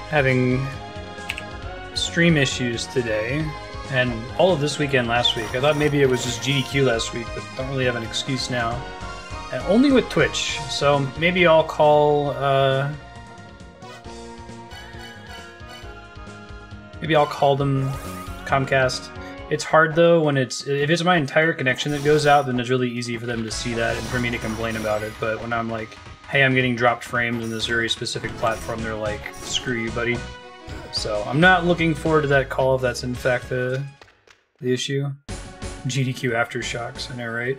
having stream issues today, and all of this weekend last week. I thought maybe it was just GDQ last week, but don't really have an excuse now. And only with Twitch, so maybe I'll call, them Comcast. It's hard though when if it's my entire connection that goes out, then it's really easy for them to see that and for me to complain about it. But when I'm like, hey, I'm getting dropped frames in this very specific platform, they're like, screw you, buddy. So I'm not looking forward to that call if that's in fact the issue. GDQ aftershocks, I know, right?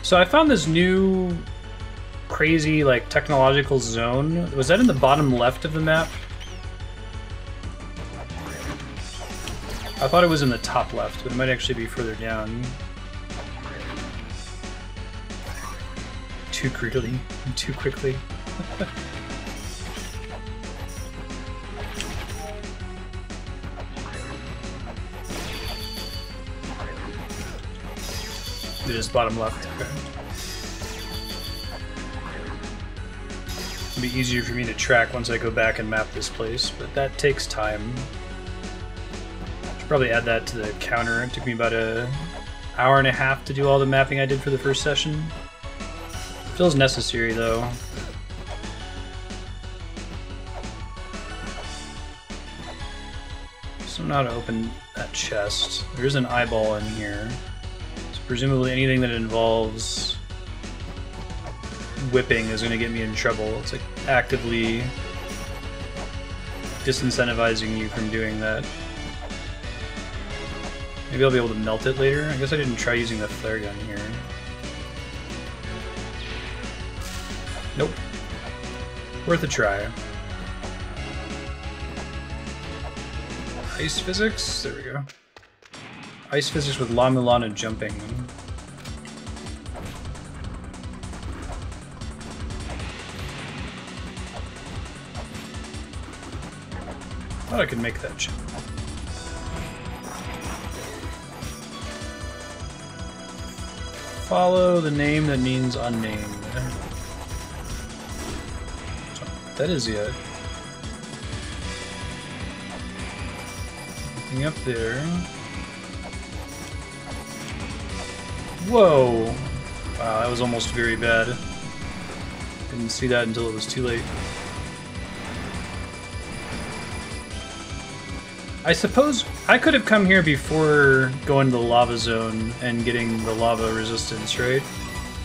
So I found this new crazy like technological zone. Was that in the bottom left of the map? I thought it was in the top left, but it might actually be further down. Too quickly. Too quickly. It is bottom left. Okay. It'll be easier for me to track once I go back and map this place, but that takes time. Should probably add that to the counter. It took me about an hour and a half to do all the mapping I did for the first session. Feels necessary though. So I'm not to open that chest. There's an eyeball in here. So presumably anything that involves whipping is going to get me in trouble. It's like actively disincentivizing you from doing that. Maybe I'll be able to melt it later. I guess I didn't try using the flare gun here. Nope. Worth a try. Ice physics? There we go. Ice physics with La-Mulana jumping. Thought I could make that jump. Follow the name that means unnamed. That is it. Nothing up there. Whoa! Wow, that was almost very bad. Didn't see that until it was too late. I suppose I could have come here before going to the lava zone and getting the lava resistance, right?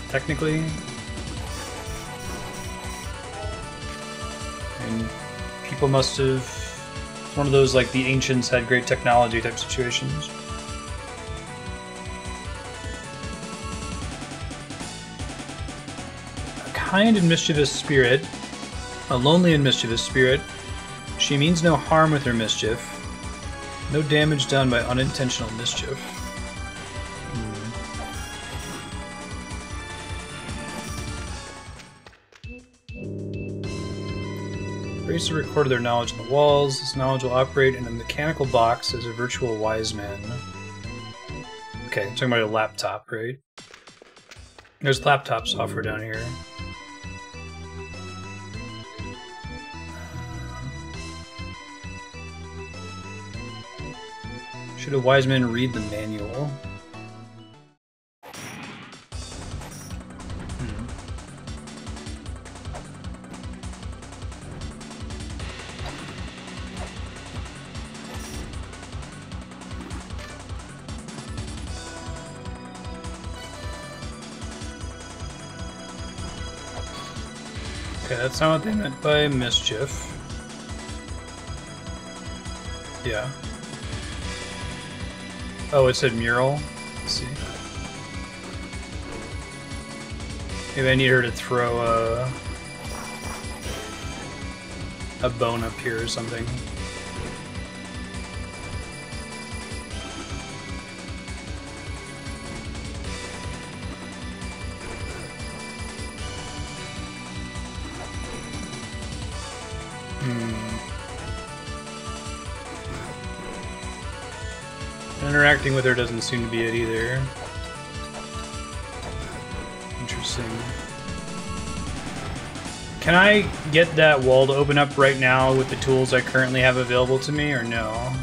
Technically. And people must have... one of those, like, the ancients had great technology type situations. A kind and mischievous spirit. A lonely and mischievous spirit. She means no harm with her mischief. No damage done by unintentional mischief. Raise the record of their knowledge on the walls. This knowledge will operate in a mechanical box as a virtual wise man. Okay, I'm talking about a laptop, right? There's laptop software down here. Should a wise man read the manual? Okay, that's not what they meant by mischief. Yeah. Oh, it said mural? Let's see. Maybe I need her to throw a bone up here or something. Interacting with her doesn't seem to be it either. Interesting. Can I get that wall to open up right now with the tools I currently have available to me, or no?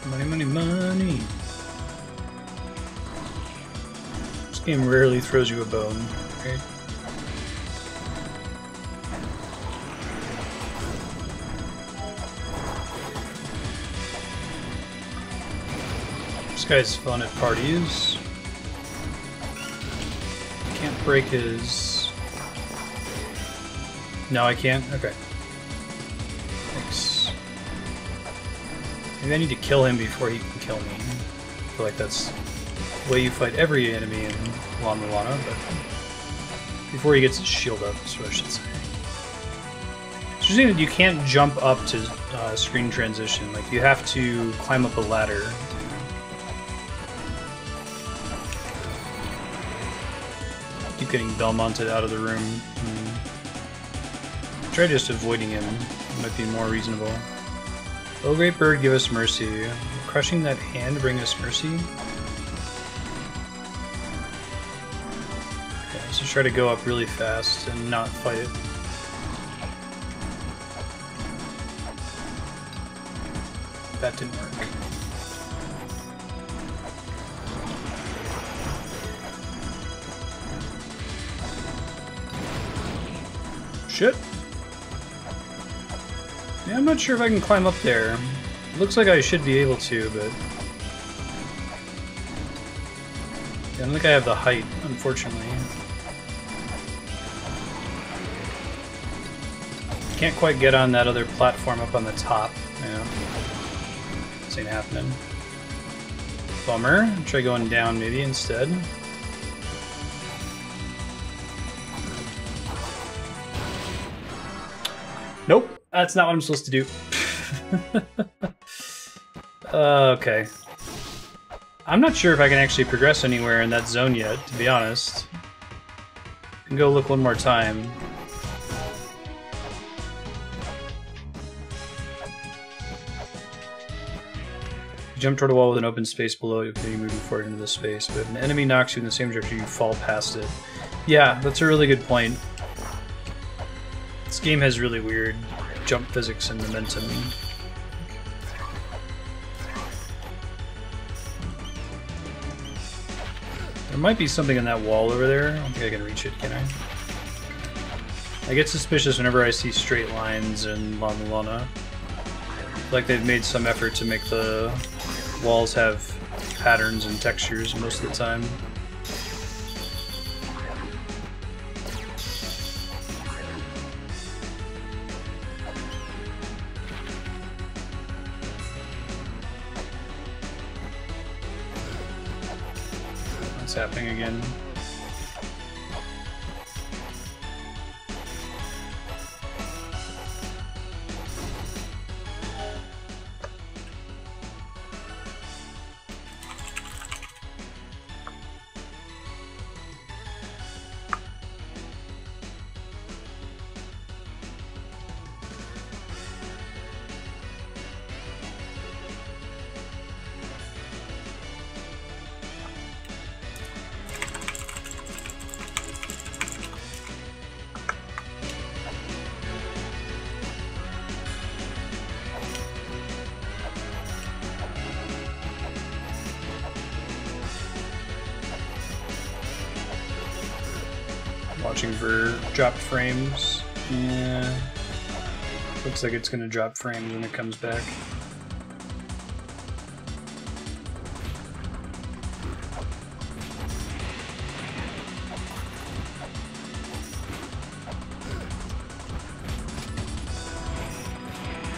Money, money, money. This game rarely throws you a bone, right? This guy's fun at parties. Can't break his... No, I can't? Okay. Thanks. Maybe I need to kill him before he can kill me. I feel like that's the way you fight every enemy in La-Mulana, but before he gets his shield up, is what I should say. It's interesting that you can't jump up to screen transition. Like, you have to climb up a ladder. Keep getting Belmonted out of the room. Try just avoiding him. It might be more reasonable. Oh, great bird, give us mercy. Will crushing that hand bring us mercy? Okay, let's just try to go up really fast and not fight it. That didn't work. Shit. Yeah, I'm not sure if I can climb up there. It looks like I should be able to, but... Yeah, I don't think I have the height, unfortunately. Can't quite get on that other platform up on the top. Yeah. This ain't happening. Bummer. Try going down maybe instead. Nope, that's not what I'm supposed to do. Okay. I'm not sure if I can actually progress anywhere in that zone yet, to be honest. I can go look one more time. You jump toward a wall with an open space below, you'll continue moving forward into the space, but if an enemy knocks you in the same direction, you fall past it. Yeah, that's a really good point. This game has really weird jump physics and momentum. There might be something in that wall over there. I don't think I can reach it, can I? I get suspicious whenever I see straight lines in La-Mulana. Like they've made some effort to make the walls have patterns and textures most of the time. What's happening again? Watching for dropped frames. Yeah. Looks like it's gonna drop frames when it comes back.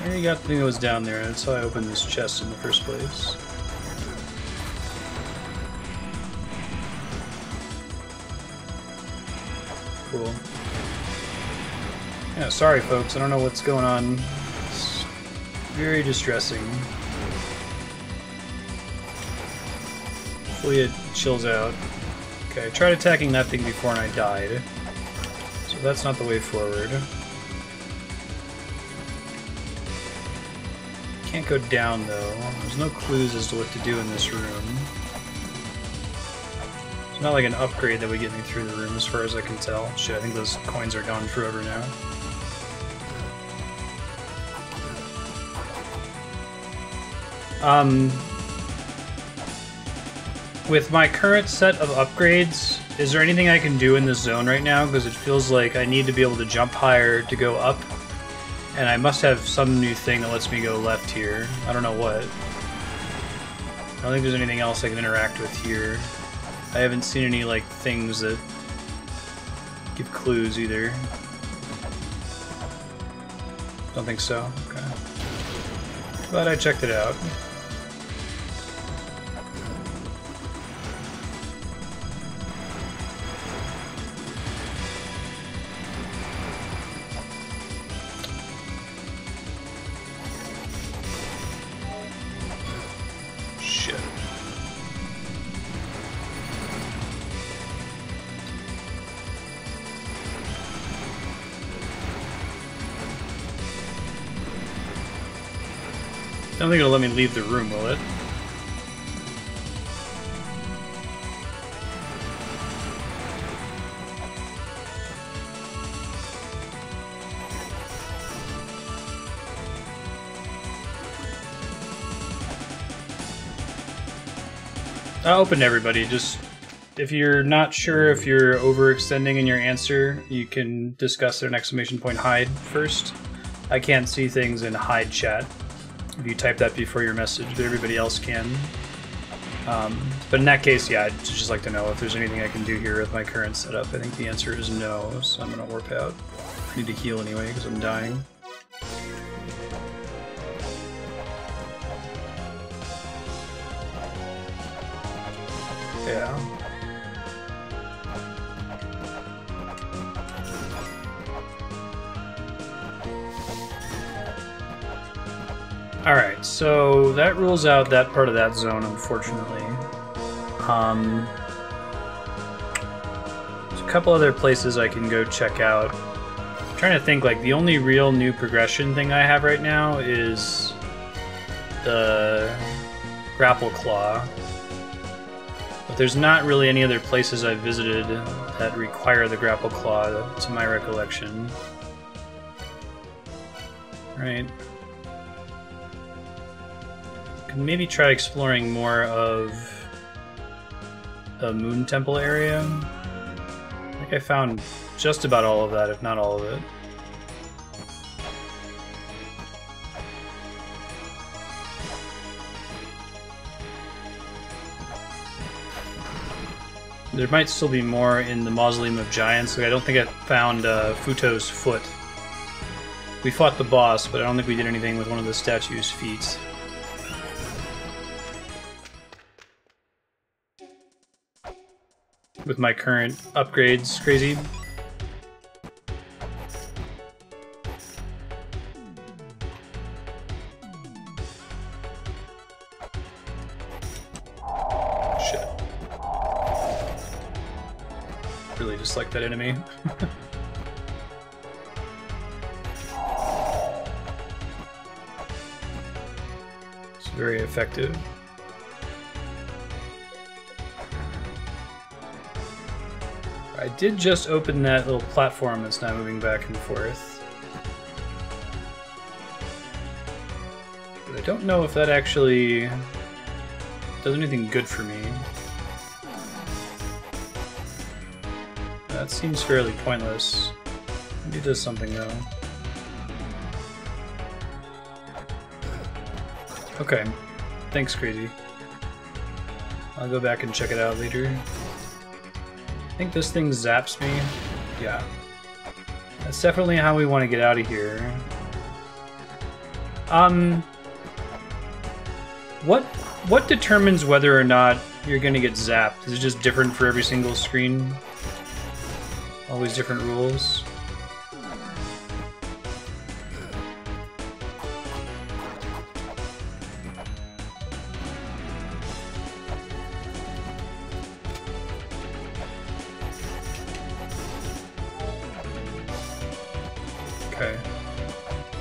There you got the thing that was down there. That's how I opened this chest in the first place. Cool. Yeah, sorry folks, I don't know what's going on. It's very distressing. Hopefully it chills out. Okay, I tried attacking that thing before and I died. So So that's not the way forward. Can't go down though. There's no clues as to what to do in this room. It's not like an upgrade that would get me through the room as far as I can tell. Shit, I think those coins are gone forever now. With my current set of upgrades, is there anything I can do in this zone right now? Because it feels like I need to be able to jump higher to go up. And I must have some new thing that lets me go left here. I don't know what. I don't think there's anything else I can interact with here. I haven't seen any, like, things that give clues either. Don't think so. Okay. Glad I checked it out. I don't think it'll let me leave the room, will it? Open to everybody. Just if you're not sure if you're overextending in your answer, you can discuss an exclamation point hide first. I can't see things in hide chat. If you type that before your message, but everybody else can. But in that case, yeah, I'd just like to know if there's anything I can do here with my current setup. I think the answer is no, so I'm gonna warp out. I need to heal anyway, because I'm dying. Yeah. Alright, so that rules out that part of that zone, unfortunately. There's a couple other places I can go check out. I'm trying to think, like, the only real new progression thing I have right now is the Grapple Claw. But there's not really any other places I've visited that require the Grapple Claw, to my recollection. Right. Could maybe try exploring more of the Moon Temple area. I think I found just about all of that, if not all of it. There might still be more in the Mausoleum of Giants. Like, I don't think I found Futo's foot. We fought the boss, but I don't think we did anything with one of the statue's feet. With my current upgrades, crazy. Shit. Really dislike that enemy. It's very effective. I did just open that little platform that's now moving back and forth. But I don't know if that actually does anything good for me. That seems fairly pointless. Maybe it does something though. Okay. Thanks, Crazy. I'll go back and check it out later. I think this thing zaps me. Yeah. That's definitely how we want to get out of here. What determines whether or not you're gonna get zapped? Is it just different for every single screen? Always different rules? Okay.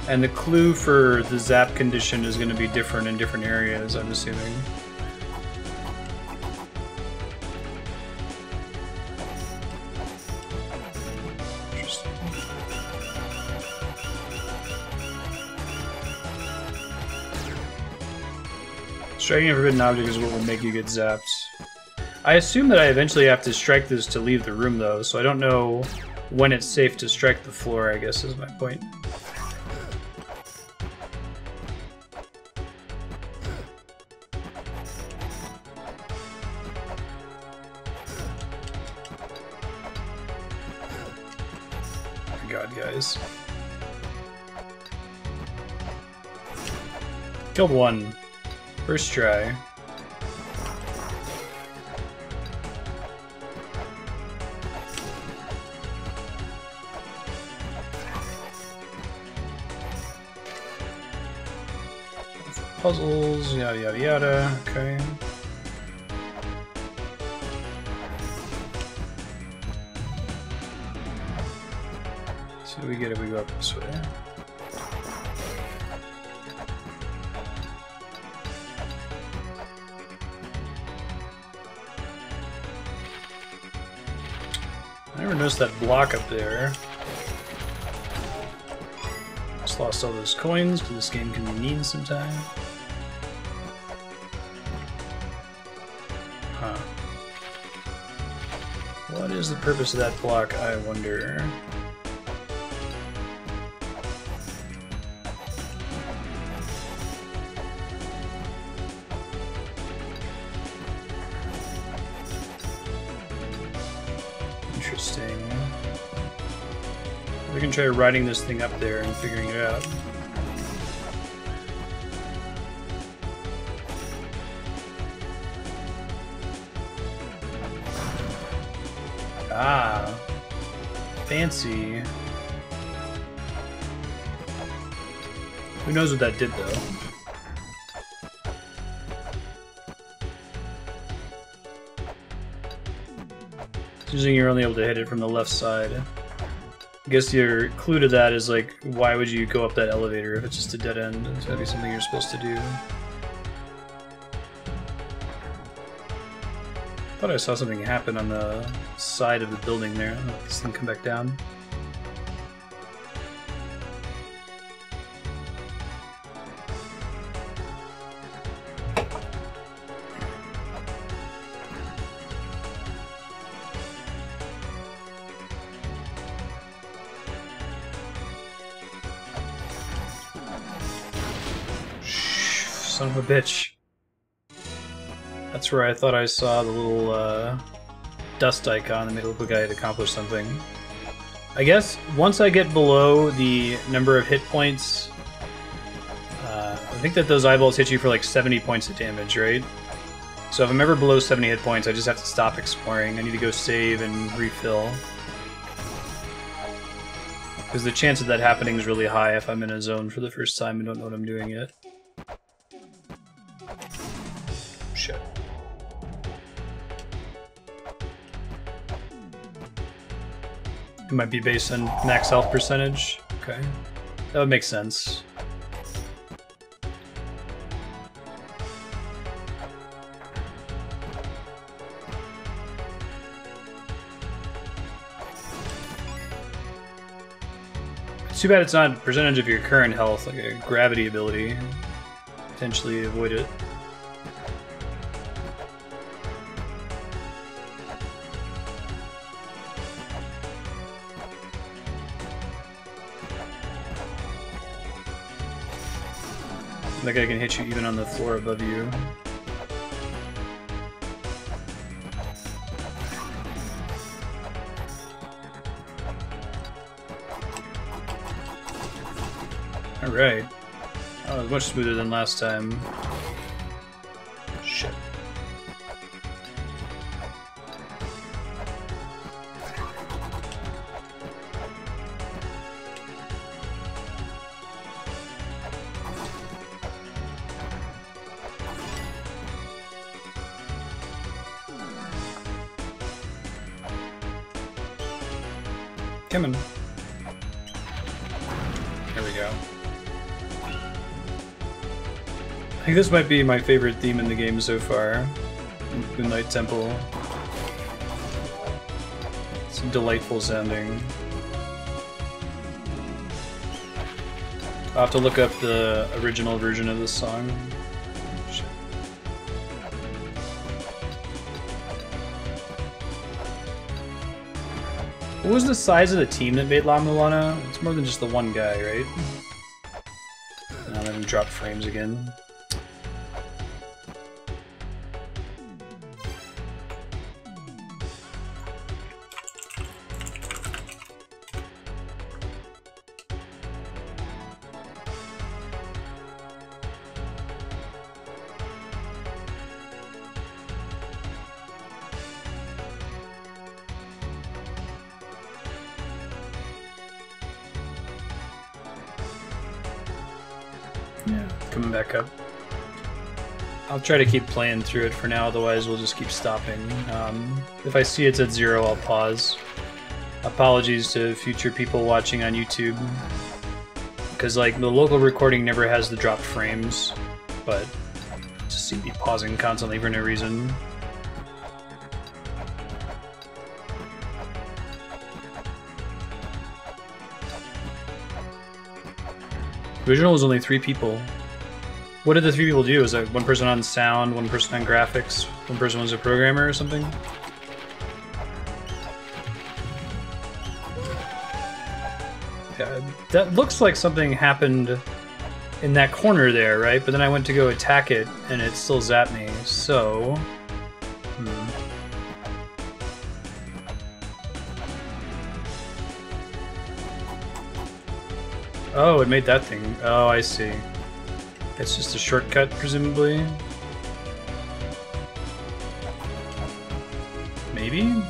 And the clue for the zap condition is going to be different in different areas, I'm assuming. Interesting. Striking a forbidden object is what will make you get zapped. I assume that I eventually have to strike this to leave the room, though, so I don't know when it's safe to strike the floor, I guess is my point. God, guys. Killed one. First try. Puzzles, yada yada yada, okay. So what do we get if we go up this way? I never noticed that block up there. Just lost all those coins, but this game can be mean sometime. Huh. What is the purpose of that block, I wonder? Interesting. We can try riding this thing up there and figuring it out. Ah, fancy. Who knows what that did, though? Usually you're only able to hit it from the left side. I guess your clue to that is, like, why would you go up that elevator if it's just a dead end? It's gotta be something you're supposed to do. Thought I saw something happen on the side of the building there. Let this thing come back down. Son of a bitch. That's where I thought I saw the little dust icon that made it look like I had accomplished something. I guess once I get below the number of hit points, I think that those eyeballs hit you for like 70 points of damage, right? So if I'm ever below 70 hit points, I just have to stop exploring. I need to go save and refill. Because the chance of that happening is really high if I'm in a zone for the first time and don't know what I'm doing yet. Shit. It might be based on max health percentage. Okay. That would make sense. It's too bad it's not a percentage of your current health, like a gravity ability. Potentially avoid it. That guy can hit you even on the floor above you. Alright. Oh, it was much smoother than last time. Shit. Come on. I think this might be my favorite theme in the game so far. Moonlight Temple. It's delightful sounding. I'll have to look up the original version of this song. What was the size of the team that made La-Mulana? It's more than just the one guy, right? Now let him drop frames again. Coming back up. I'll try to keep playing through it for now, otherwise we'll just keep stopping. If I see it's at 0, I'll pause. Apologies to future people watching on YouTube, because like the local recording never has the dropped frames, but just see me pausing constantly for no reason. The original was only 3 people. What did the 3 people do? Was that one person on sound, one person on graphics, one person was a programmer or something? Yeah, that looks like something happened in that corner there, right? But then I went to go attack it and it still zapped me, so... Oh, it made that thing. Oh, I see. It's just a shortcut, presumably. Maybe?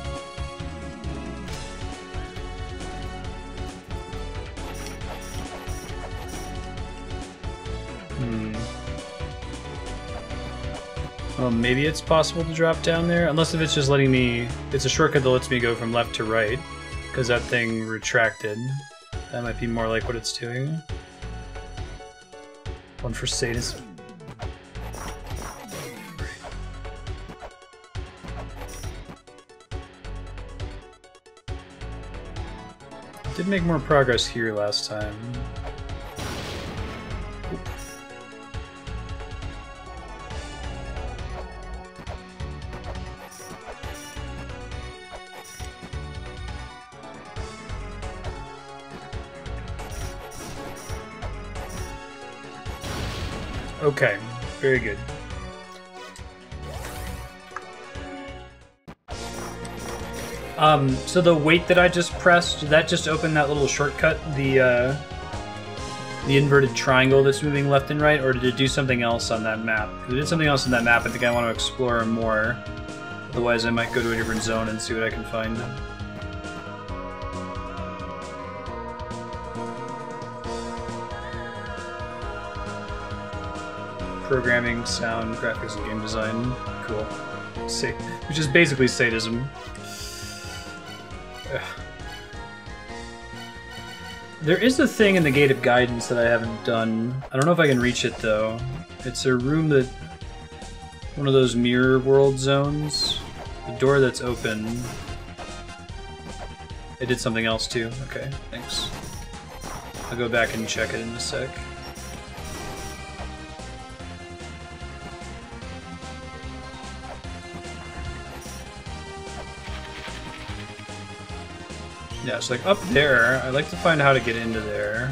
Well, maybe it's possible to drop down there, unless if it's just letting me... It's a shortcut that lets me go from left to right, because that thing retracted. That might be more like what it's doing. One for sadism. Did make more progress here last time. Okay, very good. So the weight that I just pressed, did that just open that little shortcut, the inverted triangle that's moving left and right, or did it do something else on that map? If it did something else on that map, I think I want to explore more. Otherwise, I might go to a different zone and see what I can find. Programming, sound, graphics, and game design. Cool. Which is basically sadism. Ugh. There is a thing in the Gate of Guidance that I haven't done. I don't know if I can reach it, though. It's a room that... one of those mirror world zones. The door that's open. It did something else, too. Okay, thanks. I'll go back and check it in a sec. Yeah, it's like up there. I'd like to find how to get into there.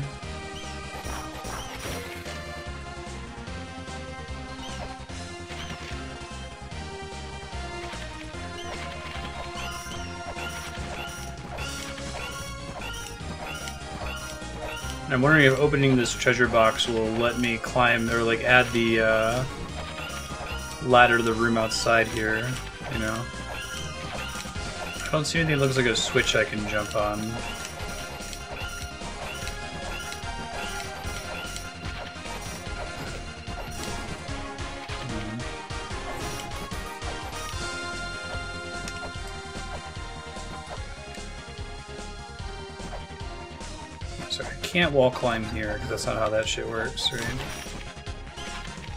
And I'm wondering if opening this treasure box will let me climb, or like add the ladder to the room outside here, you know? I don't see anything that looks like a switch I can jump on. So I can't wall climb here, because that's not how that shit works, right?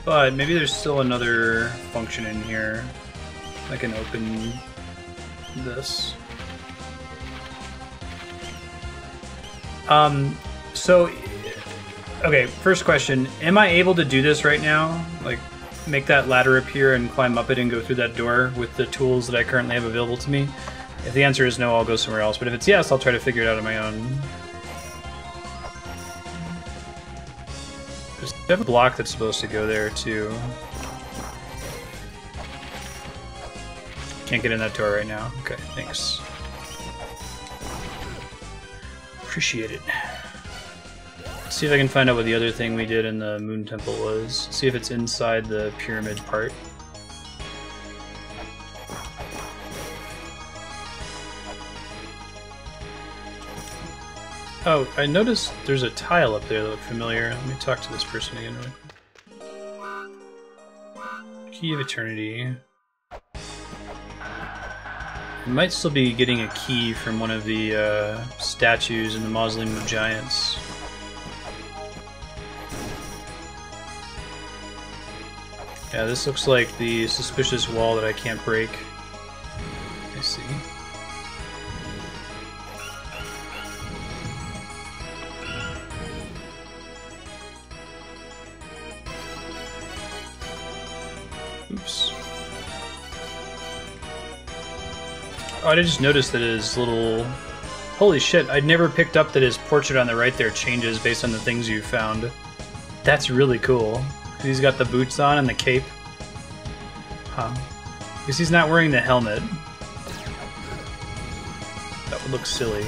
But maybe there's still another function in here. I can open this. So, okay, first question. Am I able to do this right now? Like, make that ladder appear and climb up it and go through that door with the tools that I currently have available to me? If the answer is no, I'll go somewhere else. But if it's yes, I'll try to figure it out on my own. There's a block that's supposed to go there, too. Can't get in that door right now. Okay, thanks. Appreciate it. Let's see if I can find out what the other thing we did in the Moon Temple was. See if it's inside the pyramid part. Oh, I noticed there's a tile up there that looked familiar. Let me talk to this person again. Key of Eternity. I might still be getting a key from one of the statues in the Mausoleum of Giants. Yeah, this looks like the suspicious wall that I can't break. I see. Oops. Oh, I just noticed that his little... Holy shit, I'd never picked up that his portrait on the right there changes based on the things you found. That's really cool. He's got the boots on and the cape. Huh. Because he's not wearing the helmet. That would look silly.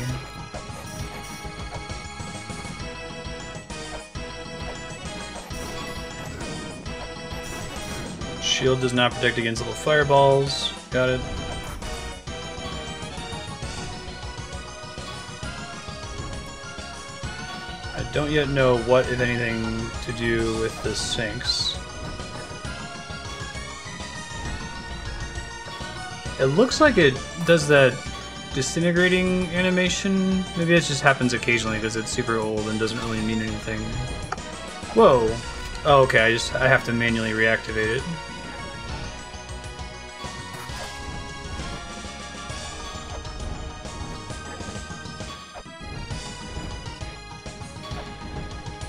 Shield does not protect against little fireballs. Got it. I don't yet know what, if anything, to do with the Sphinx. It looks like it does that disintegrating animation. Maybe it just happens occasionally because it's super old and doesn't really mean anything. Whoa! Oh, okay, I have to manually reactivate it.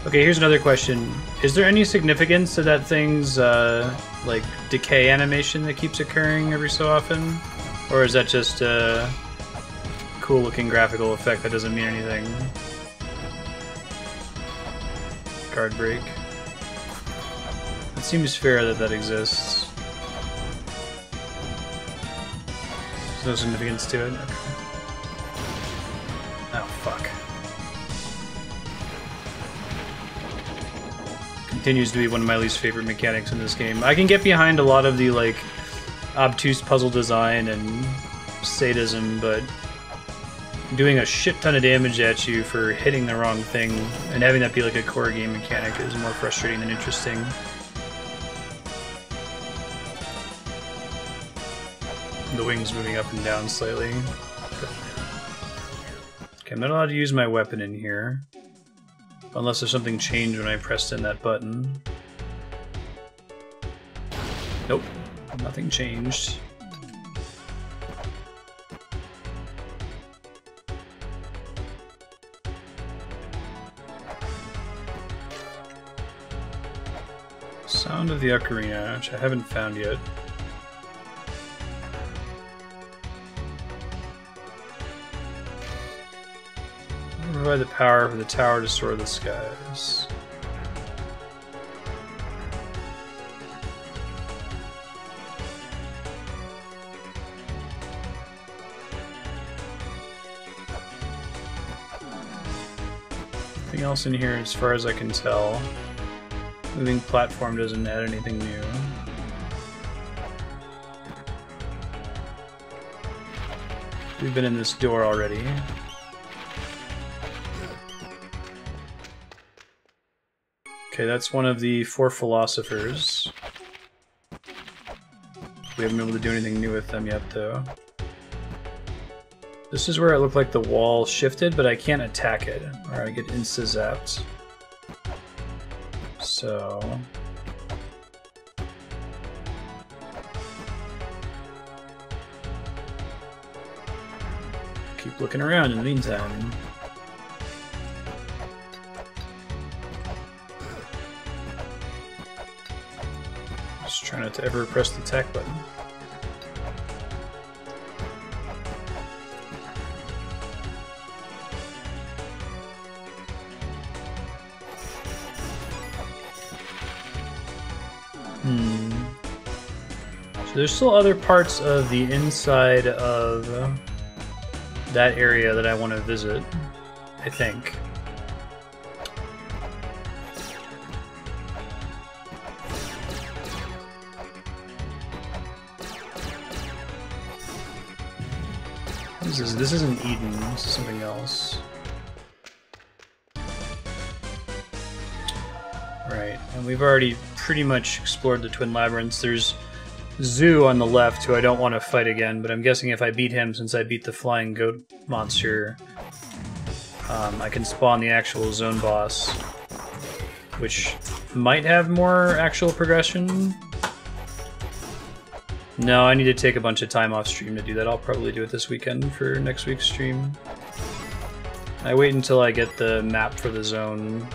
Okay, here's another question. Is there any significance to that thing's, like, decay animation that keeps occurring every so often? Or is that just a cool-looking graphical effect that doesn't mean anything? Guard break. It seems fair that that exists. There's no significance to it? Okay. Oh, fuck. Continues to be one of my least favorite mechanics in this game. I can get behind a lot of the, like, obtuse puzzle design and sadism, but doing a shit ton of damage at you for hitting the wrong thing and having that be like a core game mechanic is more frustrating than interesting. The wings moving up and down slightly. Okay, I'm not allowed to use my weapon in here. Unless there's something changed when I pressed in that button. Nope, nothing changed. Sound of the Ocarina, which I haven't found yet. Provide the power for the tower to soar the skies. Nothing else in here as far as I can tell. Moving platform doesn't add anything new. We've been in this door already. Okay, that's one of the 4 philosophers. We haven't been able to do anything new with them yet, though. This is where it looked like the wall shifted, but I can't attack it, or I get insta-zapped. So... keep looking around in the meantime. Just try not to ever press the attack button. So there's still other parts of the inside of that area that I want to visit, I think. This isn't Eden, this is something else. Right, and we've already pretty much explored the Twin Labyrinths. There's Zoo on the left, who I don't want to fight again, but I'm guessing if I beat him, since I beat the flying goat monster, I can spawn the actual zone boss, which might have more actual progression. No, I need to take a bunch of time off stream to do that. I'll probably do it this weekend for next week's stream. I wait until I get the map for the zone.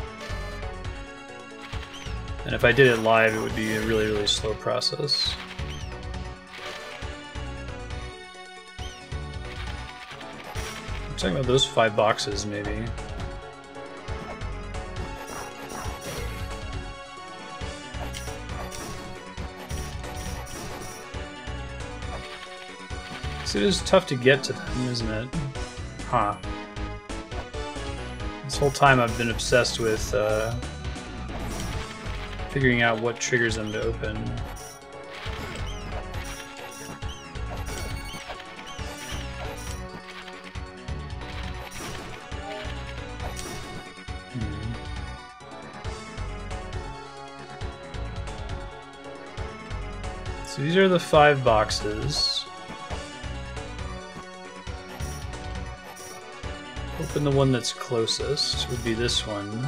And if I did it live, it would be a really, really slow process. I'm talking about those 5 boxes, maybe. So it is tough to get to them, isn't it? Huh. This whole time I've been obsessed with figuring out what triggers them to open. So these are the 5 boxes. Open the one that's closest, would be this one.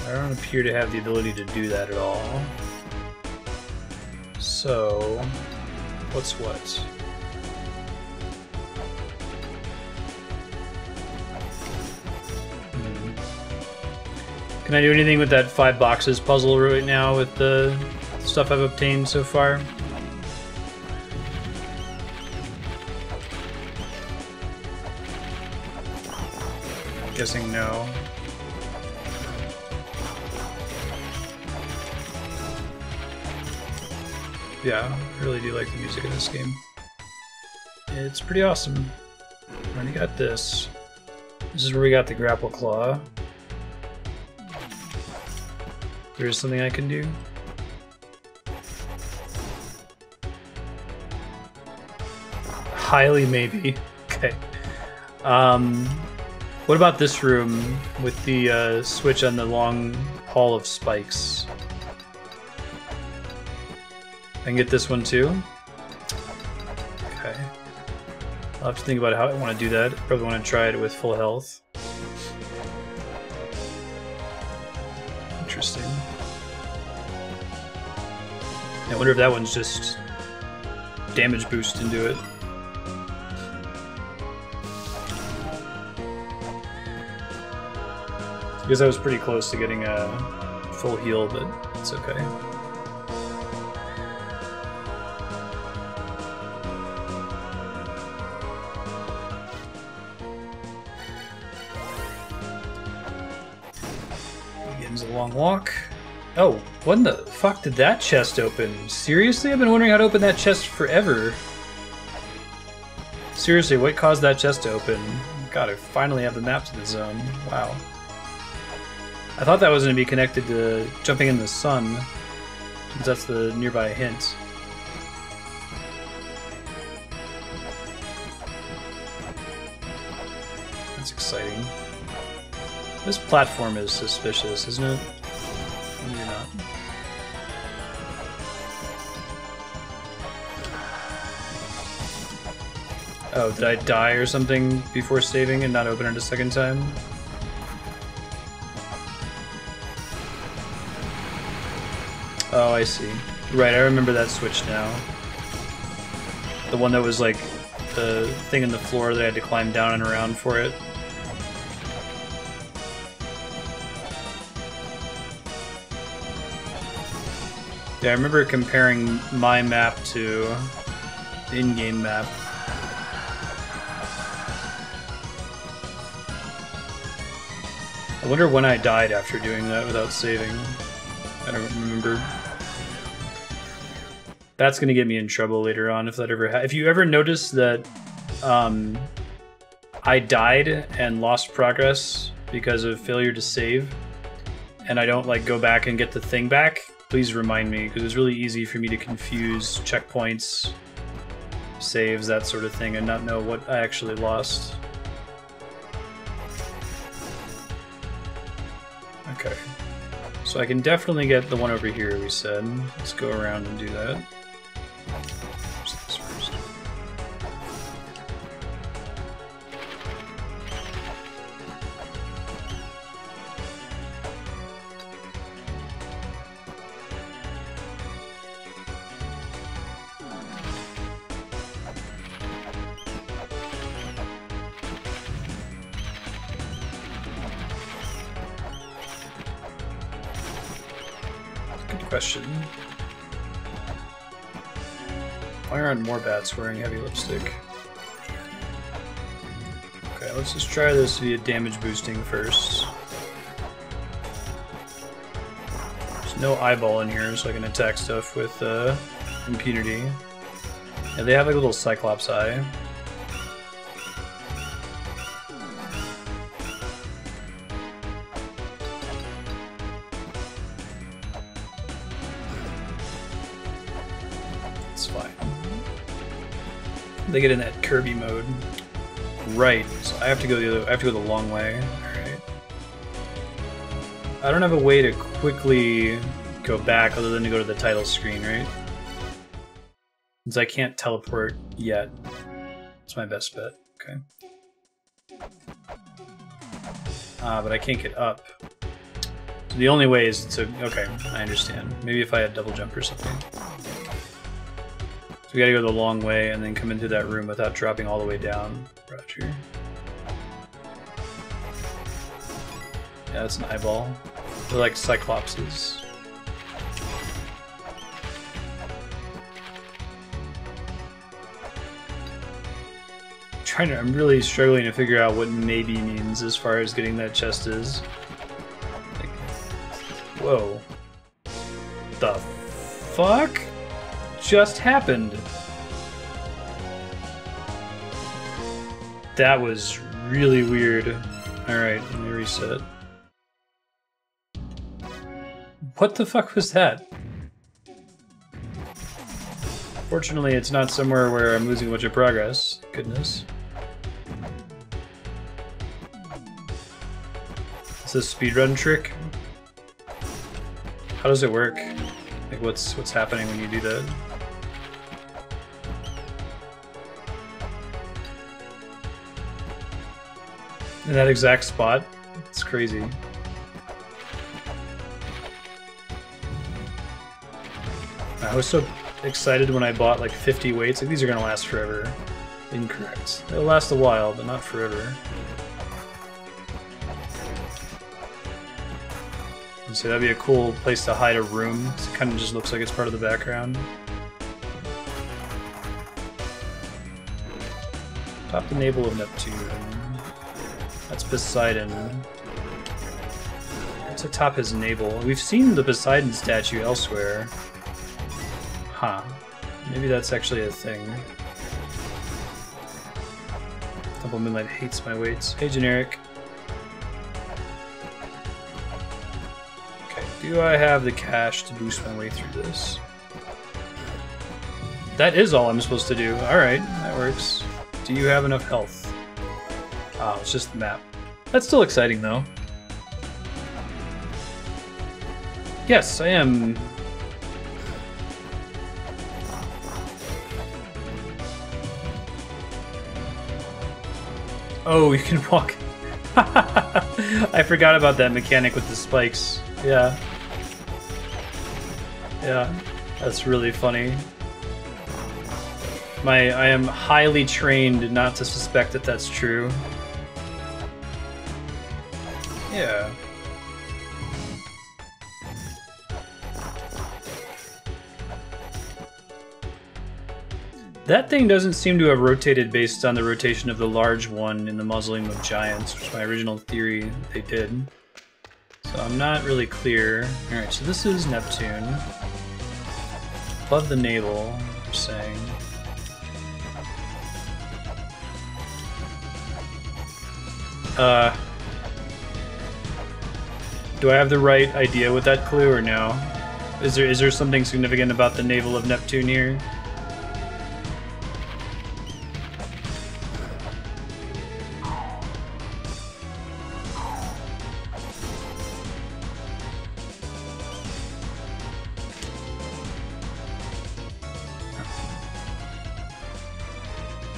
I don't appear to have the ability to do that at all. So, what's what? Can I do anything with that 5 boxes puzzle right now with the stuff I've obtained so far? Guessing no. Yeah, I really do like the music in this game. It's pretty awesome. Already got this. This is where we got the grapple claw. There's something I can do. Highly maybe. Okay. What about this room with the switch on the long hall of spikes? I can get this one too? Okay. I'll have to think about how I want to do that. Probably want to try it with full health. Interesting. I wonder if that one's just damage boost into it. Because I was pretty close to getting a full heal, but it's okay. Begins a long walk. Oh, when the fuck did that chest open? Seriously? I've been wondering how to open that chest forever. Seriously, what caused that chest to open? God, I finally have the map to the zone. Wow. I thought that was going to be connected to jumping in the sun, since that's the nearby hint. That's exciting. This platform is suspicious, isn't it? Maybe not. Oh, did I die or something before saving and not open it a second time? Oh, I see. Right, I remember that switch now. The one that was like the thing in the floor that I had to climb down and around for it. Yeah, I remember comparing my map to the in-game map. I wonder when I died after doing that without saving. I don't remember. That's gonna get me in trouble later on if that ever if you ever notice that I died and lost progress because of failure to save, and I don't like go back and get the thing back, please remind me, because it's really easy for me to confuse checkpoints, saves, that sort of thing, and not know what I actually lost. Okay. So I can definitely get the one over here, we said. Let's go around and do that. Where's this first? Question. Why aren't more bats wearing heavy lipstick? Okay, let's just try this via damage boosting first. There's no eyeball in here, so I can attack stuff with impunity. Yeah, they have like a little cyclops eye. They get in that Kirby mode, right? So I have to go the other. I have to go the long way. All right. I don't have a way to quickly go back other than to go to the title screen, right? Since I can't teleport yet, that's my best bet. Okay. But I can't get up. So the only way is to. Okay, I understand. Maybe if I had double jump or something. So we gotta go the long way and then come into that room without dropping all the way down. Roger. Yeah, that's an eyeball. They're like cyclopses. I'm really struggling to figure out what maybe means as far as getting that chest is. Like, whoa. The fuck just happened? That was really weird. Alright, let me reset. What the fuck was that? Fortunately, it's not somewhere where I'm losing a bunch of progress. Goodness. Is this a speedrun trick? How does it work? Like, what's happening when you do that? In that exact spot? It's crazy. I was so excited when I bought like 50 weights. Like, these are gonna last forever. Incorrect. They'll last a while, but not forever. So that'd be a cool place to hide a room. It kind of just looks like it's part of the background. Top the navel of Neptune. That's Poseidon. What's atop his navel? We've seen the Poseidon statue elsewhere. Huh. Maybe that's actually a thing. Temple Moonlight hates my weights. Hey, generic. Okay, do I have the cash to boost my way through this? That is all I'm supposed to do. Alright, that works. Do you have enough health? Oh, it's just the map. That's still exciting, though. Yes, I am. Oh, you can walk. I forgot about that mechanic with the spikes. Yeah. Yeah, that's really funny. I am highly trained not to suspect that that's true. Yeah. That thing doesn't seem to have rotated based on the rotation of the large one in the Mausoleum of Giants, which is my original theory they did. So I'm not really clear. Alright, so this is Neptune. Above the navel, you're saying. Do I have the right idea with that clue or no? Is there something significant about the navel of Neptune here?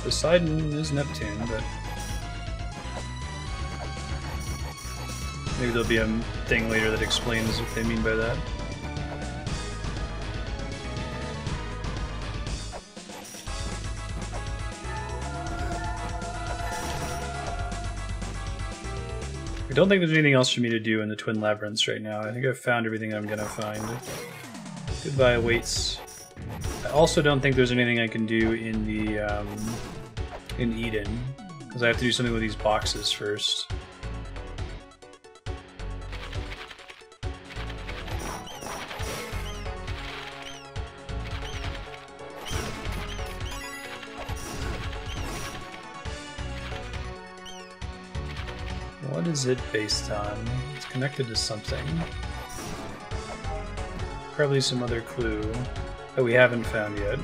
Poseidon is Neptune, but maybe there'll be a thing later that explains what they mean by that. I don't think there's anything else for me to do in the Twin Labyrinths right now. I think I've found everything I'm gonna find. Goodbye, weights. I also don't think there's anything I can do in the in Eden, because I have to do something with these boxes first. What is it based on? It's connected to something. Probably some other clue that we haven't found yet.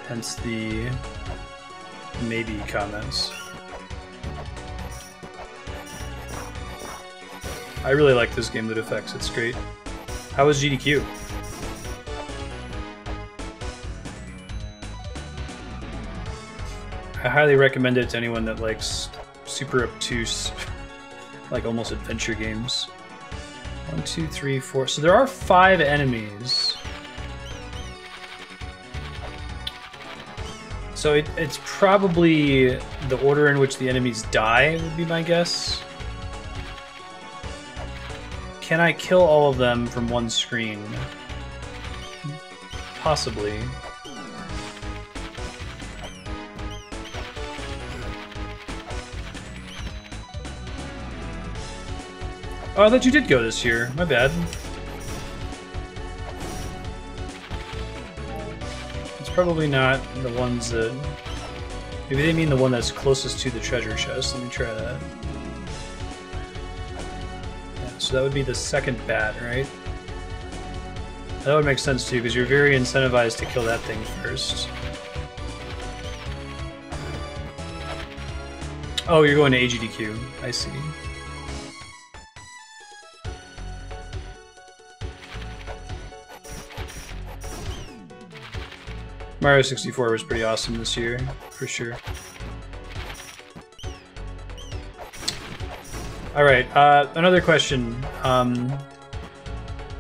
Hence the maybe comments. I really like this game, Loot Effects. It's great. How was GDQ? I highly recommend it to anyone that likes super obtuse, like almost adventure games. 1, 2, 3, 4. So there are 5 enemies. So it's probably the order in which the enemies die would be my guess. Can I kill all of them from one screen? Possibly. Oh, I thought you did go this year. My bad. It's probably not the ones that... Maybe they mean the one that's closest to the treasure chest. Let me try that. Yeah, so that would be the second bat, right? That would make sense too, because you're very incentivized to kill that thing first. Oh, you're going to AGDQ. I see. Mario 64 was pretty awesome this year, for sure. Alright, another question.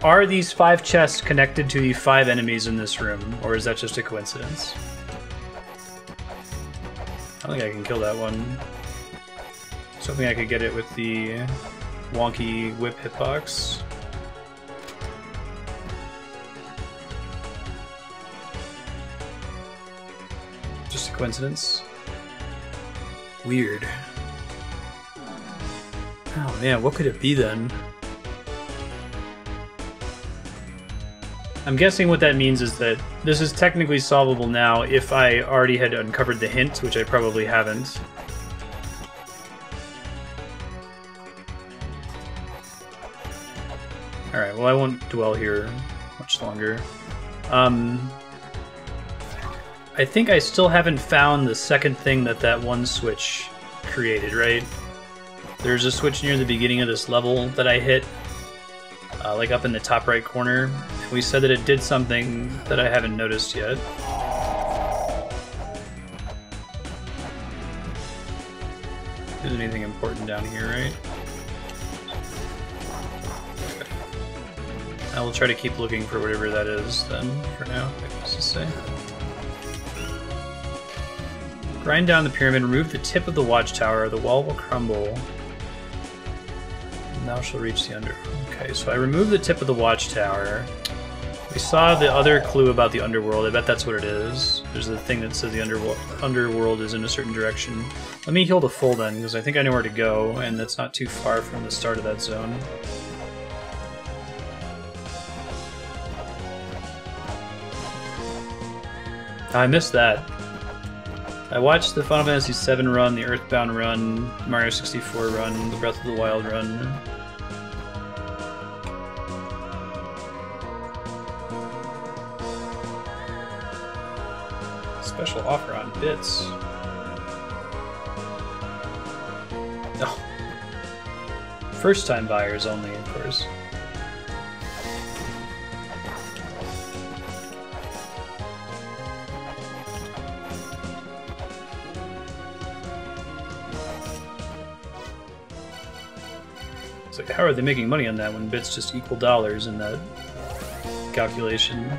Are these 5 chests connected to the 5 enemies in this room, or is that just a coincidence? I think I can kill that one. Something I could get it with the wonky whip hitbox. Just a coincidence. Weird. Oh man, what could it be then? I'm guessing what that means is that this is technically solvable now if I already had uncovered the hint, which I probably haven't. Alright, well I won't dwell here much longer. I think I still haven't found the second thing that one switch created, right? There's a switch near the beginning of this level that I hit, like up in the top right corner. We said that it did something that I haven't noticed yet. There's anything important down here, right? Okay. I will try to keep looking for whatever that is then, for now, I guess to say. Grind down the pyramid, remove the tip of the watchtower, the wall will crumble. And thou shalt reach the underworld. Okay, so I removed the tip of the watchtower. We saw the other clue about the underworld. I bet that's what it is. There's a thing that says the underworld is in a certain direction. Let me heal the full then, because I think I know where to go, and that's not too far from the start of that zone. I missed that. I watched the Final Fantasy VII run, the Earthbound run, Mario 64 run, the Breath of the Wild run. Special offer on bits. Oh. First time buyers only, of course. It's like, how are they making money on that when bits just equal dollars in that calculation?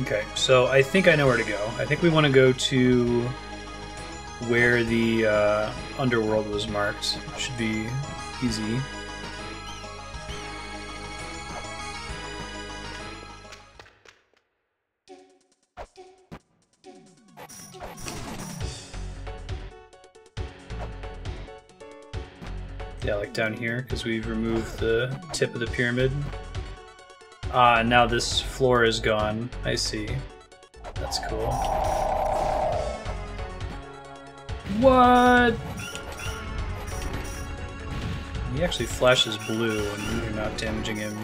Okay, so I think I know where to go. I think we want to go to where the underworld was marked. Should be easy. Yeah, like down here, because we've removed the tip of the pyramid. Ah, now this floor is gone. I see. That's cool. What? He actually flashes blue when you're not damaging him.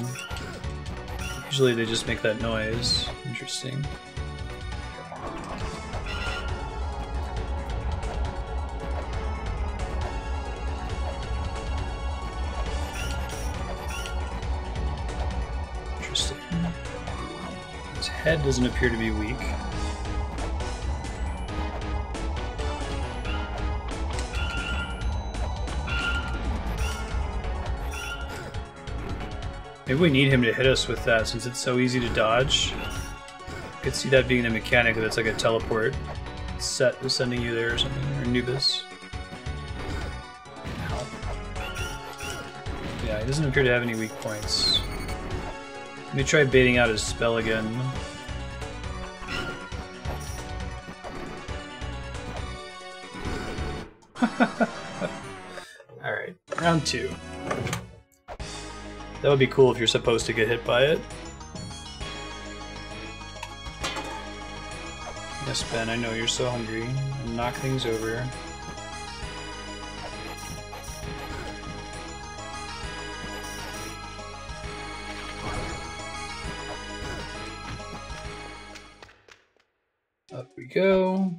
Usually they just make that noise. Interesting. Head doesn't appear to be weak. Maybe we need him to hit us with that since it's so easy to dodge. I could see that being the mechanic, that's like a teleport set was sending you there or something, or Anubis. Ow. Yeah, he doesn't appear to have any weak points. Let me try baiting out his spell again. Alright, round 2. That would be cool if you're supposed to get hit by it. Yes, Ben, I know you're so hungry. Knock things over. Up we go.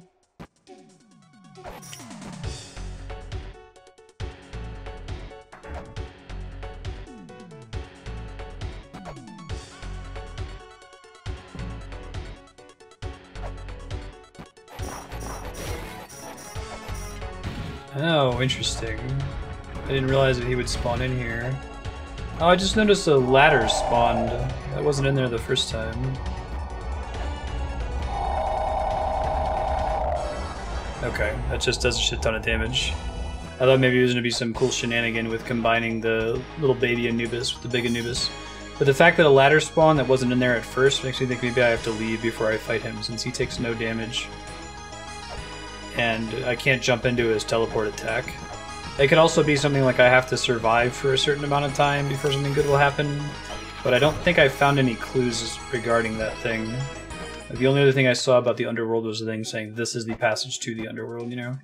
Oh, interesting. I didn't realize that he would spawn in here. Oh, I just noticed a ladder spawned. That wasn't in there the first time. Okay, that just does a shit ton of damage. I thought maybe it was going to be some cool shenanigan with combining the little baby Anubis with the big Anubis. But the fact that a ladder spawned that wasn't in there at first makes me think maybe I have to leave before I fight him, since he takes no damage. And I can't jump into his teleport attack. It could also be something like I have to survive for a certain amount of time before something good will happen. But I don't think I found any clues regarding that thing. The only other thing I saw about the underworld was the thing saying this is the passage to the underworld, you know?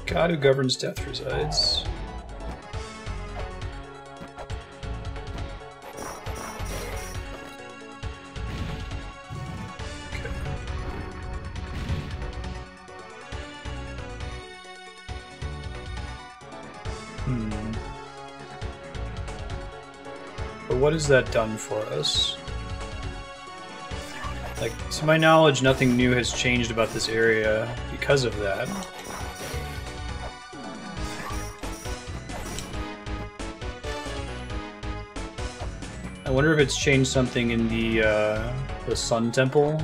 God who governs death resides. But what has that done for us? Like, to my knowledge, nothing new has changed about this area because of that. I wonder if it's changed something in the Sun Temple.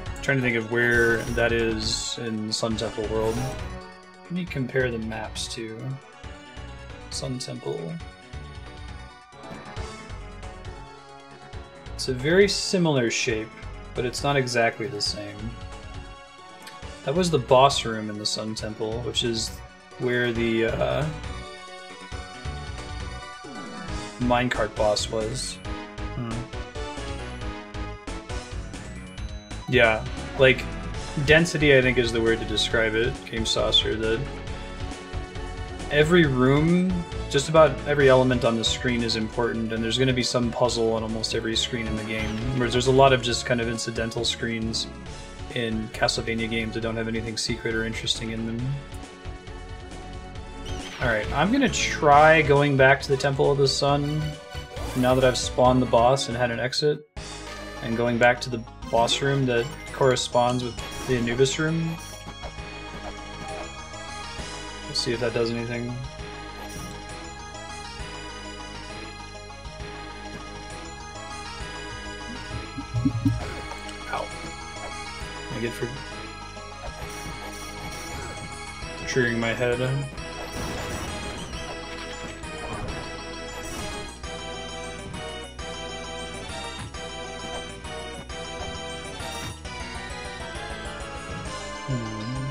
I'm trying to think of where that is in Sun Temple world. Let me compare the maps to Sun Temple. It's a very similar shape, but it's not exactly the same. That was the boss room in the Sun Temple, which is where the minecart boss was. Yeah, like, density I think is the word to describe it, Game Saucer, that every room, just about every element on the screen is important, and there's going to be some puzzle on almost every screen in the game, whereas there's a lot of just kind of incidental screens in Castlevania games that don't have anything secret or interesting in them. Alright, I'm going to try going back to the Temple of the Sun now that I've spawned the boss and had an exit, and going back to the boss room that corresponds with the Anubis room. Let's see if that does anything. Ow. I get for triggering my head.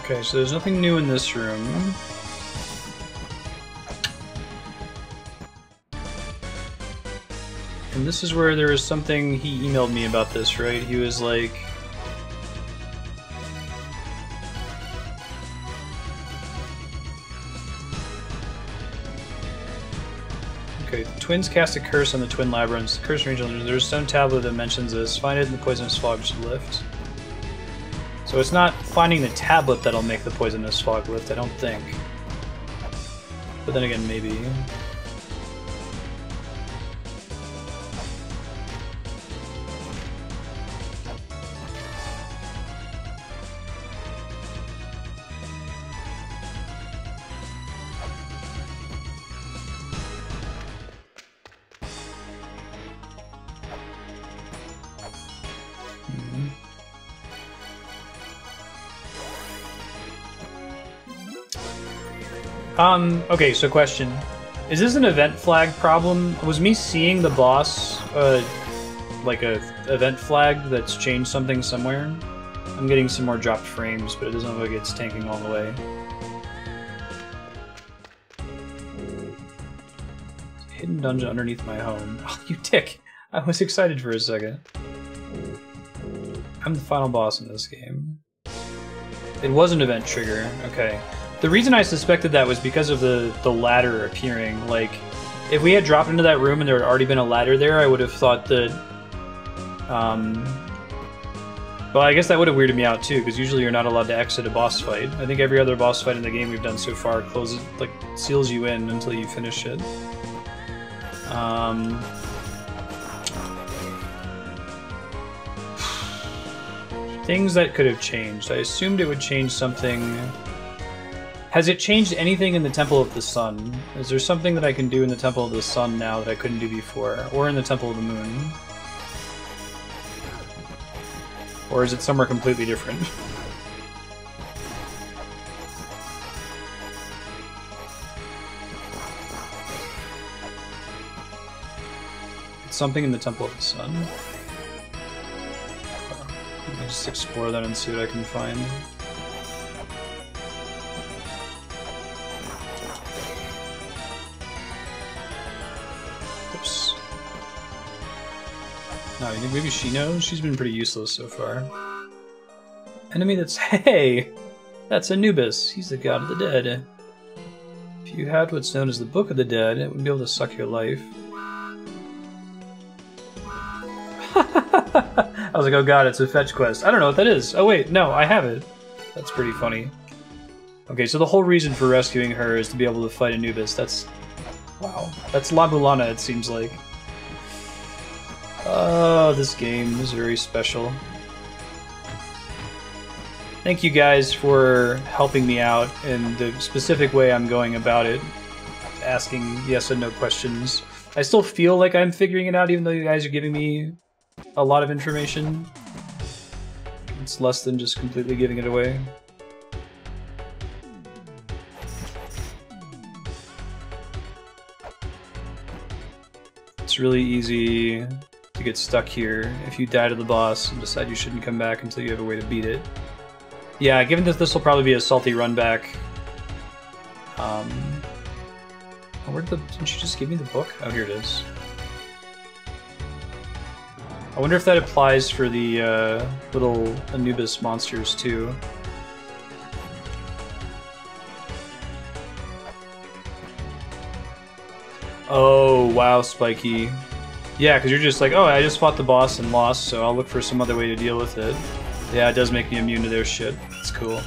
Okay, so there's nothing new in this room. And this is where there was something, he emailed me about this, right? He was like... Okay, twins cast a curse on the twin labyrinths. The curse range, there's a stone tablet that mentions this. Find it in the poisonous fog should lift. So it's not finding the tablet that'll make the poisonous fog lift, I don't think. But then again, maybe. Okay, so question. Is this an event flag problem? Was me seeing the boss, like a event flag that's changed something somewhere? I'm getting some more dropped frames, but it doesn't look like it's tanking all the way. Hidden dungeon underneath my home. Oh, you dick! I was excited for a second. I'm the final boss in this game. It was an event trigger, okay. The reason I suspected that was because of the ladder appearing. Like, if we had dropped into that room and there had already been a ladder there, I would have thought that... well, I guess that would have weirded me out too, because usually you're not allowed to exit a boss fight. I think every other boss fight in the game we've done so far closes, like, seals you in until you finish it. Things that could have changed. I assumed it would change something... Has it changed anything in the Temple of the Sun? Is there something that I can do in the Temple of the Sun now that I couldn't do before? Or in the Temple of the Moon? Or is it somewhere completely different? It's something in the Temple of the Sun. Let me just explore that and see what I can find. Oops. No, you think maybe she knows? She's been pretty useless so far. Enemy that's... Hey! That's Anubis. He's the god of the dead. If you had what's known as the Book of the Dead, it would be able to suck your life. I was like, oh god, it's a fetch quest. I don't know what that is. Oh wait, no, I have it. That's pretty funny. Okay, so the whole reason for rescuing her is to be able to fight Anubis. That's... Wow. That's La-Mulana, it seems like. Oh, this game is very special. Thank you guys for helping me out in the specific way I'm going about it. Asking yes and no questions. I still feel like I'm figuring it out even though you guys are giving me a lot of information. It's less than just completely giving it away. It's really easy to get stuck here if you die to the boss and decide you shouldn't come back until you have a way to beat it. Yeah, given that this will probably be a salty run back. Didn't you just give me the book? Oh, here it is. I wonder if that applies for the little Anubis monsters too. Oh, wow, Spiky. Yeah, because you're just like, oh, I just fought the boss and lost, so I'll look for some other way to deal with it. Yeah, it does make me immune to their shit. It's cool.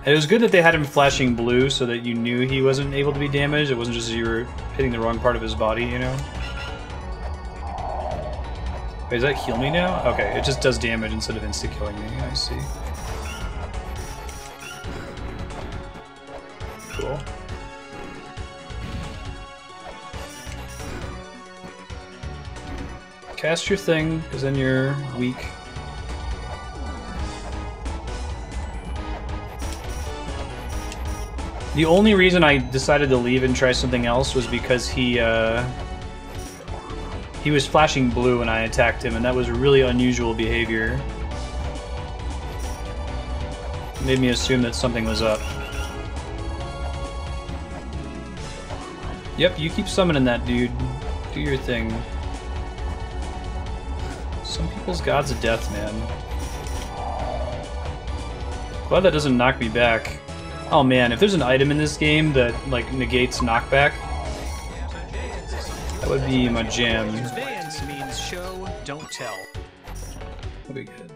And it was good that they had him flashing blue so that you knew he wasn't able to be damaged. It wasn't just that you were hitting the wrong part of his body, you know? Wait, does that heal me now? Okay, it just does damage instead of insta-killing me. I see. Cool. Cast your thing, because then you're weak. The only reason I decided to leave and try something else was because he was flashing blue when I attacked him, and that was really unusual behavior. It made me assume that something was up. Yep, you keep summoning that dude. Do your thing. Some people's god's of death, man. Glad that doesn't knock me back. Oh man, if there's an item in this game that, like, negates knockback, that would be my jam. Conveyance means show, don't tell. That'd be good.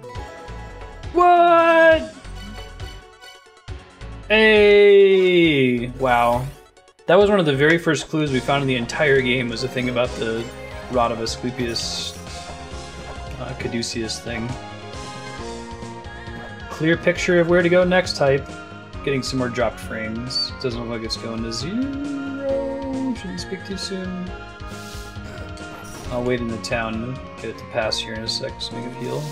What? Hey! Wow. That was one of the very first clues we found in the entire game, was the thing about the Rod of Asclepius Caduceus thing. Clear picture of where to go next type. Getting some more dropped frames. Doesn't look like it's going to 0. Shouldn't speak too soon. I'll wait in the town, get it to pass here in a sec so we can heal.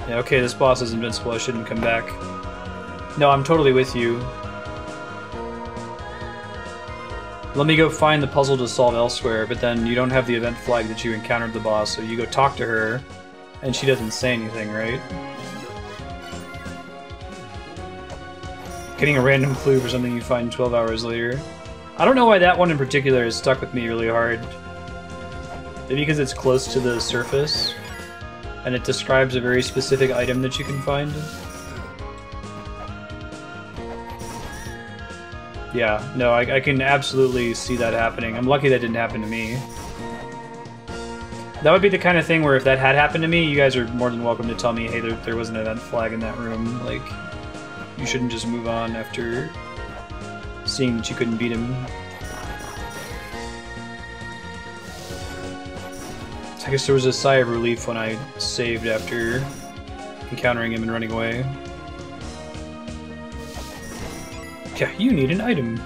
Yeah, okay, this boss is invincible, I shouldn't come back. No, I'm totally with you. Let me go find the puzzle to solve elsewhere, but then you don't have the event flag that you encountered the boss, so you go talk to her, and she doesn't say anything, right? Getting a random clue for something you find 12 hours later. I don't know why that one in particular has stuck with me really hard. Maybe because it's close to the surface, and it describes a very specific item that you can find. Yeah, no, I can absolutely see that happening. I'm lucky that didn't happen to me. That would be the kind of thing where if that had happened to me, you guys are more than welcome to tell me, hey, there was an event flag in that room. Like, you shouldn't just move on after seeing that you couldn't beat him. I guess there was a sigh of relief when I saved after encountering him and running away. Yeah, you need an item.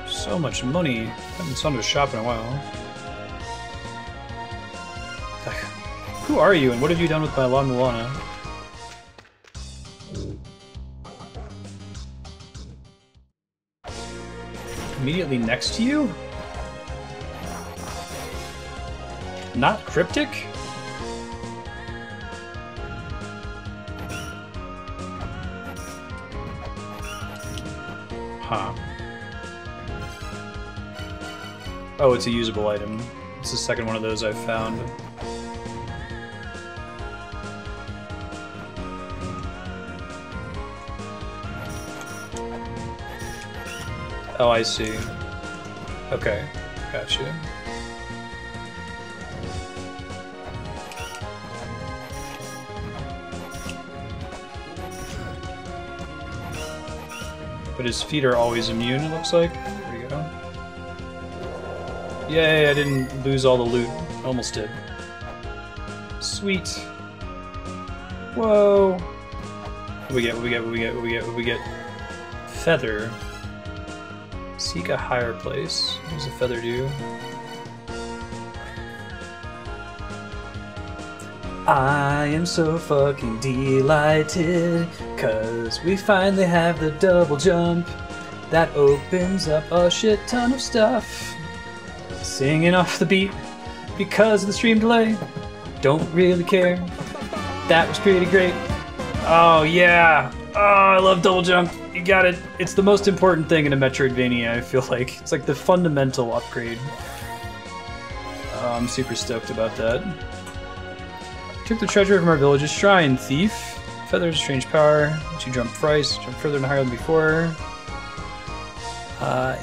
So much money. Haven't gone to a shop in a while. Who are you and what have you done with my La-Mulana? Immediately next to you? Not cryptic? Huh. Oh, it's a usable item. It's the second one of those I've found. Oh, I see. Okay, gotcha. But his feet are always immune, it looks like. There we go. Yay, I didn't lose all the loot. Almost did. Sweet. Whoa. What we get, what we get, what we get, what we get, what we get? Feather. Seek a higher place. What does a feather do? I am so fucking delighted, 'cause we finally have the double jump. That opens up a shit ton of stuff. Singing off the beat because of the stream delay. Don't really care. That was pretty great. Oh yeah! Oh, I love double jump. You got it. It's the most important thing in a Metroidvania, I feel like. It's like the fundamental upgrade. I'm super stoked about that. Took the treasure from our village's shrine, thief. Feathers, strange power. Lets you jump thrice, jump further and higher than before.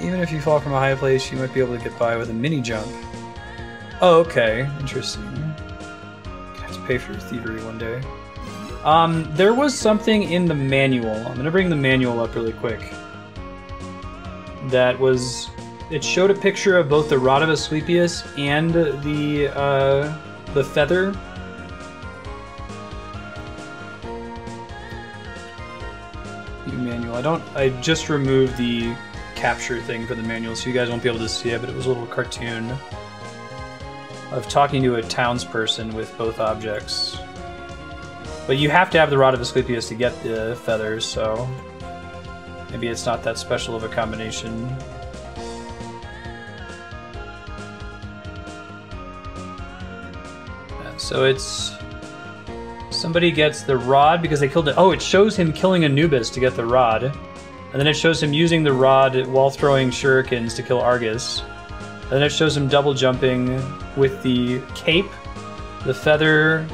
Even if you fall from a high place, you might be able to get by with a mini jump. Oh, okay. Interesting. You have to pay for your thievery one day. There was something in the manual. I'm gonna bring the manual up really quick. That was... It showed a picture of both the Rod of Asclepius and the feather. Manual. I just removed the capture thing for the manual, so you guys won't be able to see it, but it was a little cartoon of talking to a townsperson with both objects. But you have to have the Rod of Asclepius to get the feathers, so maybe it's not that special of a combination. So it's... Somebody gets the rod because they killed it. Oh, it shows him killing Anubis to get the rod. And then it shows him using the rod while throwing shurikens to kill Argus. And then it shows him double jumping with the cape, the feather.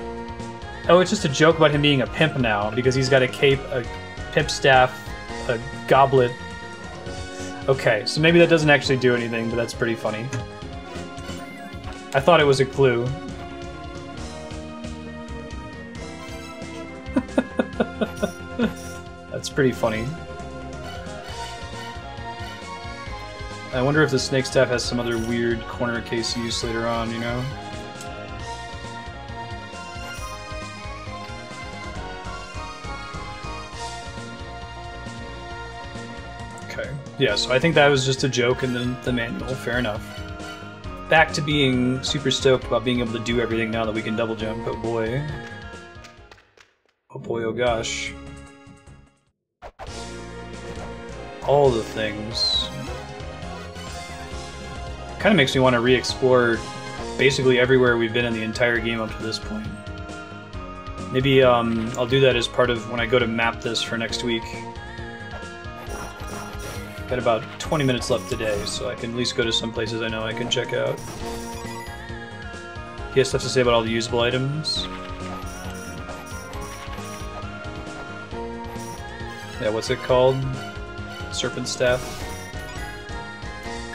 Oh, it's just a joke about him being a pimp now because he's got a cape, a pimp staff, a goblet. Okay, so maybe that doesn't actually do anything, but that's pretty funny. I thought it was a clue. That's pretty funny. I wonder if the snake staff has some other weird corner case use later on, you know? Okay. Yeah, so I think that was just a joke in the manual. Fair enough. Back to being super stoked about being able to do everything now that we can double jump. Oh boy. Oh boy, oh gosh. All the things. Kind of makes me want to re-explore basically everywhere we've been in the entire game up to this point. Maybe I'll do that as part of when I go to map this for next week. Got about 20 minutes left today, so I can at least go to some places I know I can check out. He has stuff to say about all the usable items. Yeah, what's it called? Serpent staff.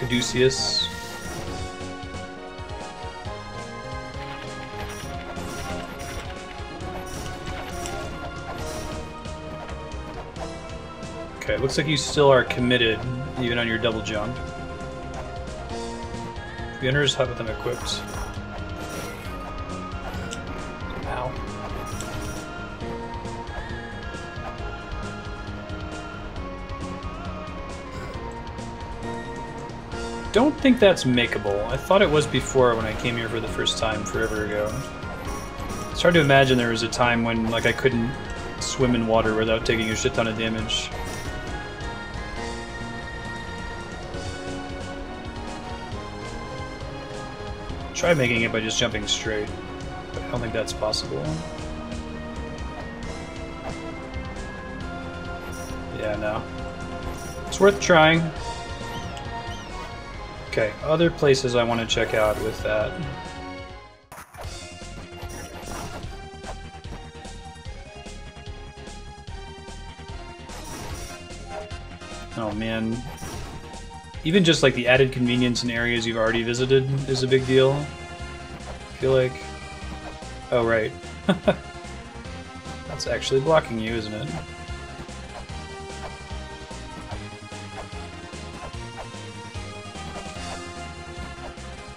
Caduceus. Okay, looks like you still are committed, even on your double jump. The enters hut with them equipped. Ow. Don't think that's makeable. I thought it was before when I came here for the first time forever ago. It's hard to imagine there was a time when like I couldn't swim in water without taking a shit ton of damage. Try making it by just jumping straight, but I don't think that's possible. Yeah, no. It's worth trying. Okay, other places I want to check out with that. Oh man. Even just like the added convenience in areas you've already visited is a big deal. I feel like... Oh, right. That's actually blocking you, isn't it?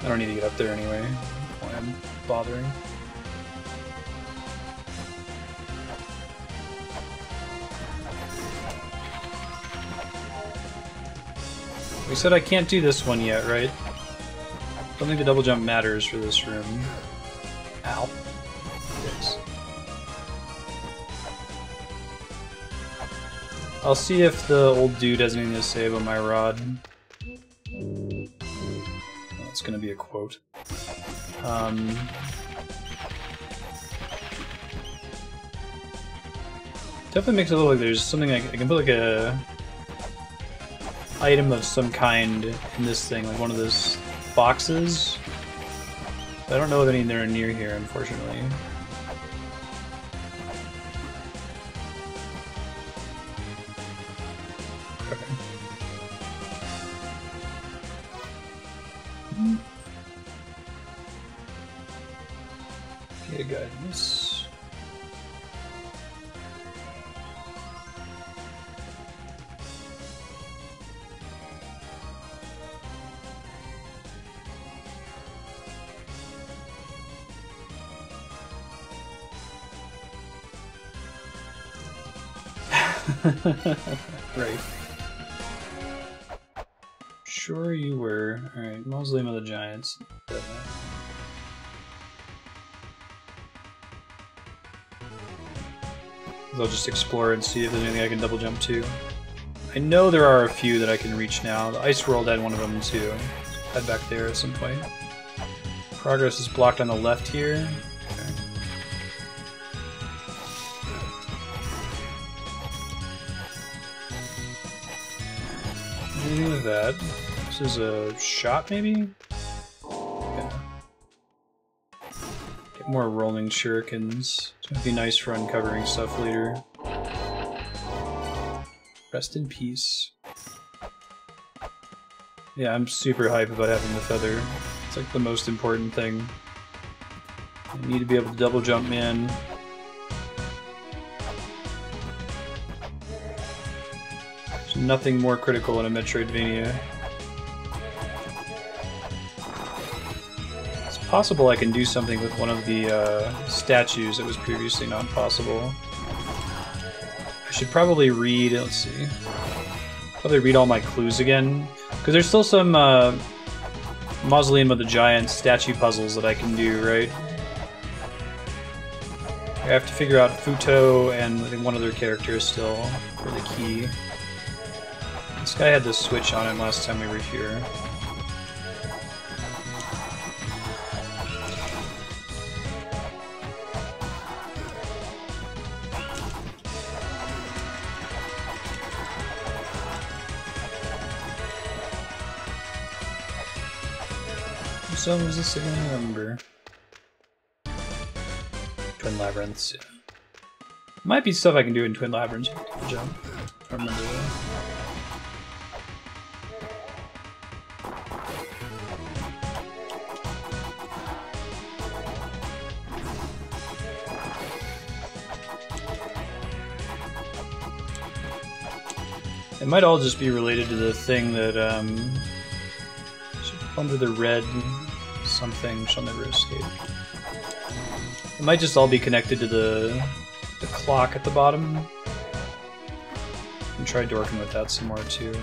I don't need to get up there anyway. Why I'm bothering. We said I can't do this one yet, right? Don't think the double jump matters for this room. Ow. Yes. I'll see if the old dude has anything to say about my rod. It's gonna be a quote. Definitely makes it look like there's something I can put like a item of some kind in this thing, like one of those boxes. But I don't know of any that are near here, unfortunately. Okay, guidance. Right. Sure you were. Alright, Mausoleum of the Giants. I'll just explore and see if there's anything I can double jump to. I know there are a few that I can reach now. The Ice World had one of them too. Head back there at some point. Progress is blocked on the left here. Okay. Anything with that? This is a shot, maybe? Okay. Get more rolling shurikens. It's gonna be nice for uncovering stuff later. Rest in peace. Yeah, I'm super hype about having the feather. It's like the most important thing. I need to be able to double jump, man. There's nothing more critical in a Metroidvania. It's possible I can do something with one of the statues that was previously not possible. I should probably read, let's see. Probably read all my clues again. Because there's still some Mausoleum of the Giants statue puzzles that I can do, right? I have to figure out Futo and I think one other character still for the key. This guy had the switch on him last time we were here. So was this again? I remember. Twin Labyrinths. Yeah. Might be stuff I can do in Twin Labyrinths. Jump. I remember that. It might all just be related to the thing that under the red something shall never escape. It might just all be connected to the clock at the bottom. And try dorking with that some more too.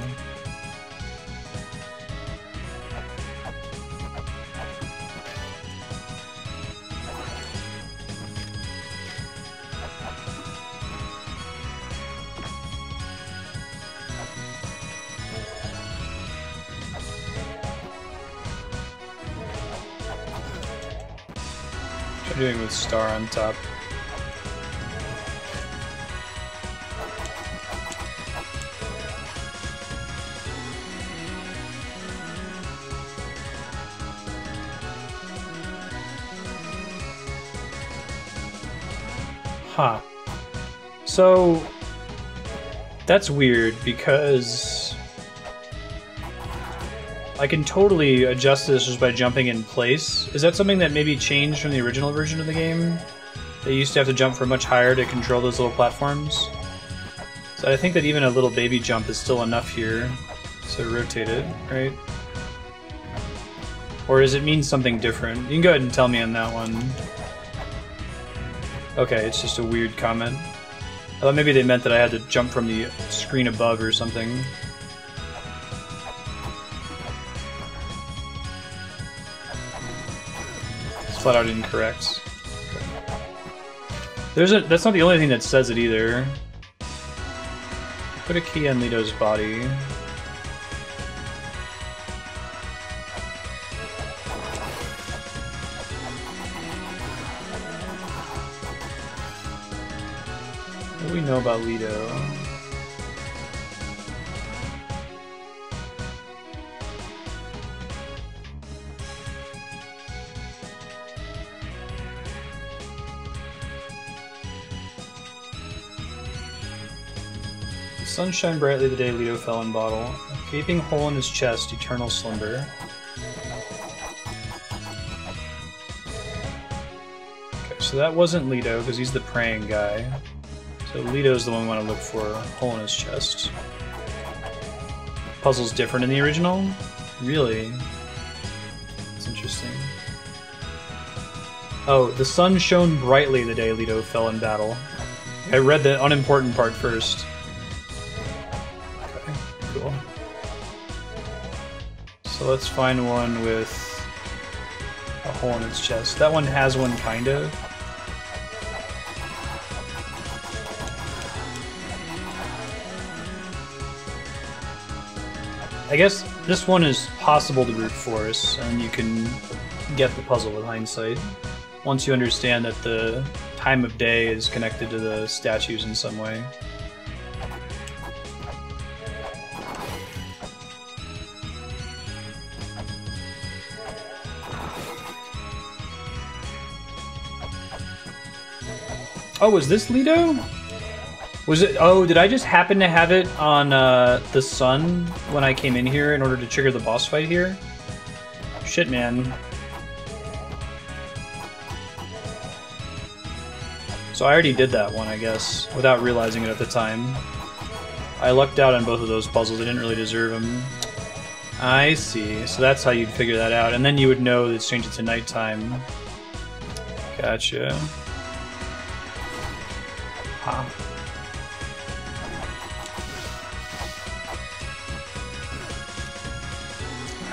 Doing with star on top. Huh. So that's weird because I can totally adjust this just by jumping in place. Is that something that maybe changed from the original version of the game? They used to have to jump from much higher to control those little platforms. So I think that even a little baby jump is still enough here to rotate it, right? Or does it mean something different? You can go ahead and tell me on that one. Okay, it's just a weird comment. I thought maybe they meant that I had to jump from the screen above or something. It's flat out incorrect. That's not the only thing that says it either. Put a key on Lito's body. What do we know about Leto? The sun shined brightly the day Leto fell in battle. A gaping hole in his chest, eternal slumber. Okay, so that wasn't Leto, because he's the praying guy. So Leto's the one we want to look for, a hole in his chest. Puzzle's different in the original? Really? That's interesting. Oh, the sun shone brightly the day Leto fell in battle. I read the unimportant part first. Okay, cool. So let's find one with a hole in its chest. That one has one, kind of. I guess this one is possible to brute force, and you can get the puzzle with hindsight. Once you understand that the time of day is connected to the statues in some way. Oh, was this Leto? Was it? Oh, did I just happen to have it on the sun when I came in here in order to trigger the boss fight here? Shit, man. So I already did that one, I guess, without realizing it at the time. I lucked out on both of those puzzles. I didn't really deserve them. I see. So that's how you'd figure that out. And then you would know it's changed it to nighttime. Gotcha. Huh.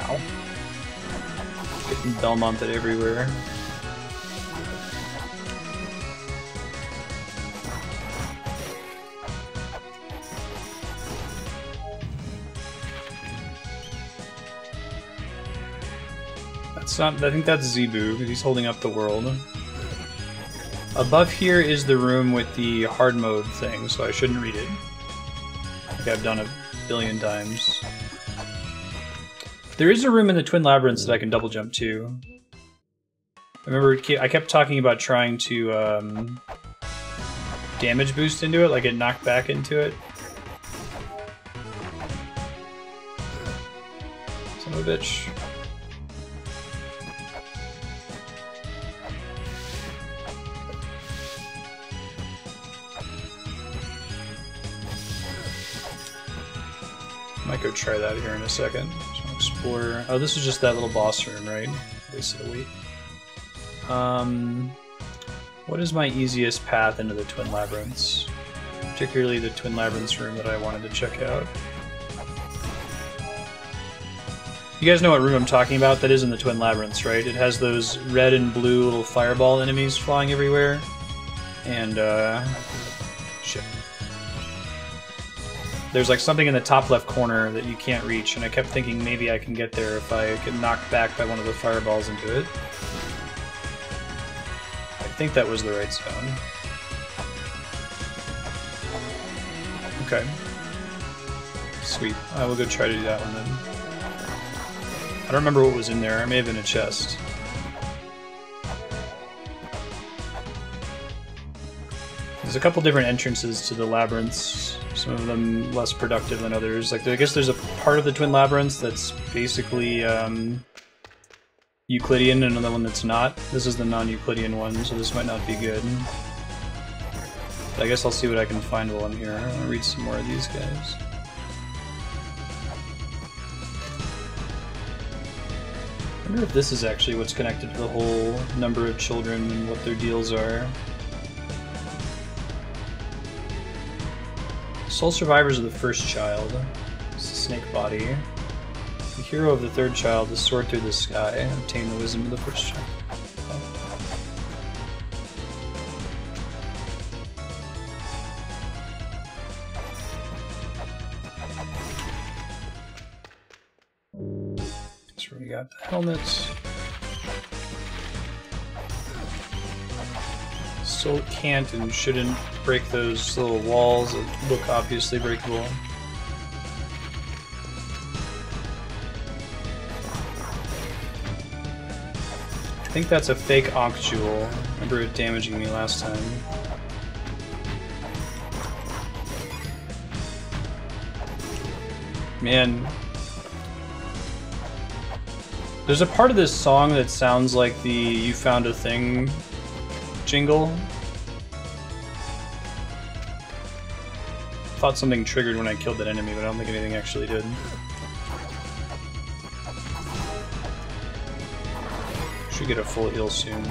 Ow. Getting Belmonted everywhere. That's not, I think that's Zebu, because he's holding up the world. Above here is the room with the hard mode thing, so I shouldn't read it. Like I've done a billion times. There is a room in the Twin Labyrinths that I can double jump to. I remember I kept talking about trying to damage boost into it, like get knocked back into it. Son of a bitch. Might go try that here in a second. So explore. Oh, this is just that little boss room, right? Wasted a week. What is my easiest path into the Twin Labyrinths? Particularly the Twin Labyrinths room that I wanted to check out. You guys know what room I'm talking about? That is in the Twin Labyrinths, right? It has those red and blue little fireball enemies flying everywhere. And, shit. There's like something in the top left corner that you can't reach, and I kept thinking maybe I can get there if I get knocked back by one of the fireballs into it. I think that was the right zone. Okay. Sweet. I will go try to do that one then. I don't remember what was in there. It may have been a chest. There's a couple different entrances to the labyrinths. Some of them less productive than others. Like, I guess there's a part of the Twin Labyrinths that's basically Euclidean, and another one that's not. This is the non-Euclidean one, so this might not be good. But I guess I'll see what I can find while I'm here. I'll read some more of these guys. I wonder if this is actually what's connected to the whole number of children and what their deals are. Sole survivors of the first child. It's the snake body. The hero of the third child is soared through the sky and obtain the wisdom of the first child. So we got the helmets. Still can't and shouldn't break those little walls that look obviously breakable. I think that's a fake ankh jewel. I remember it damaging me last time. Man. There's a part of this song that sounds like the "You Found a Thing" jingle. Thought something triggered when I killed that enemy, but I don't think anything actually did. Should get a full heal soon.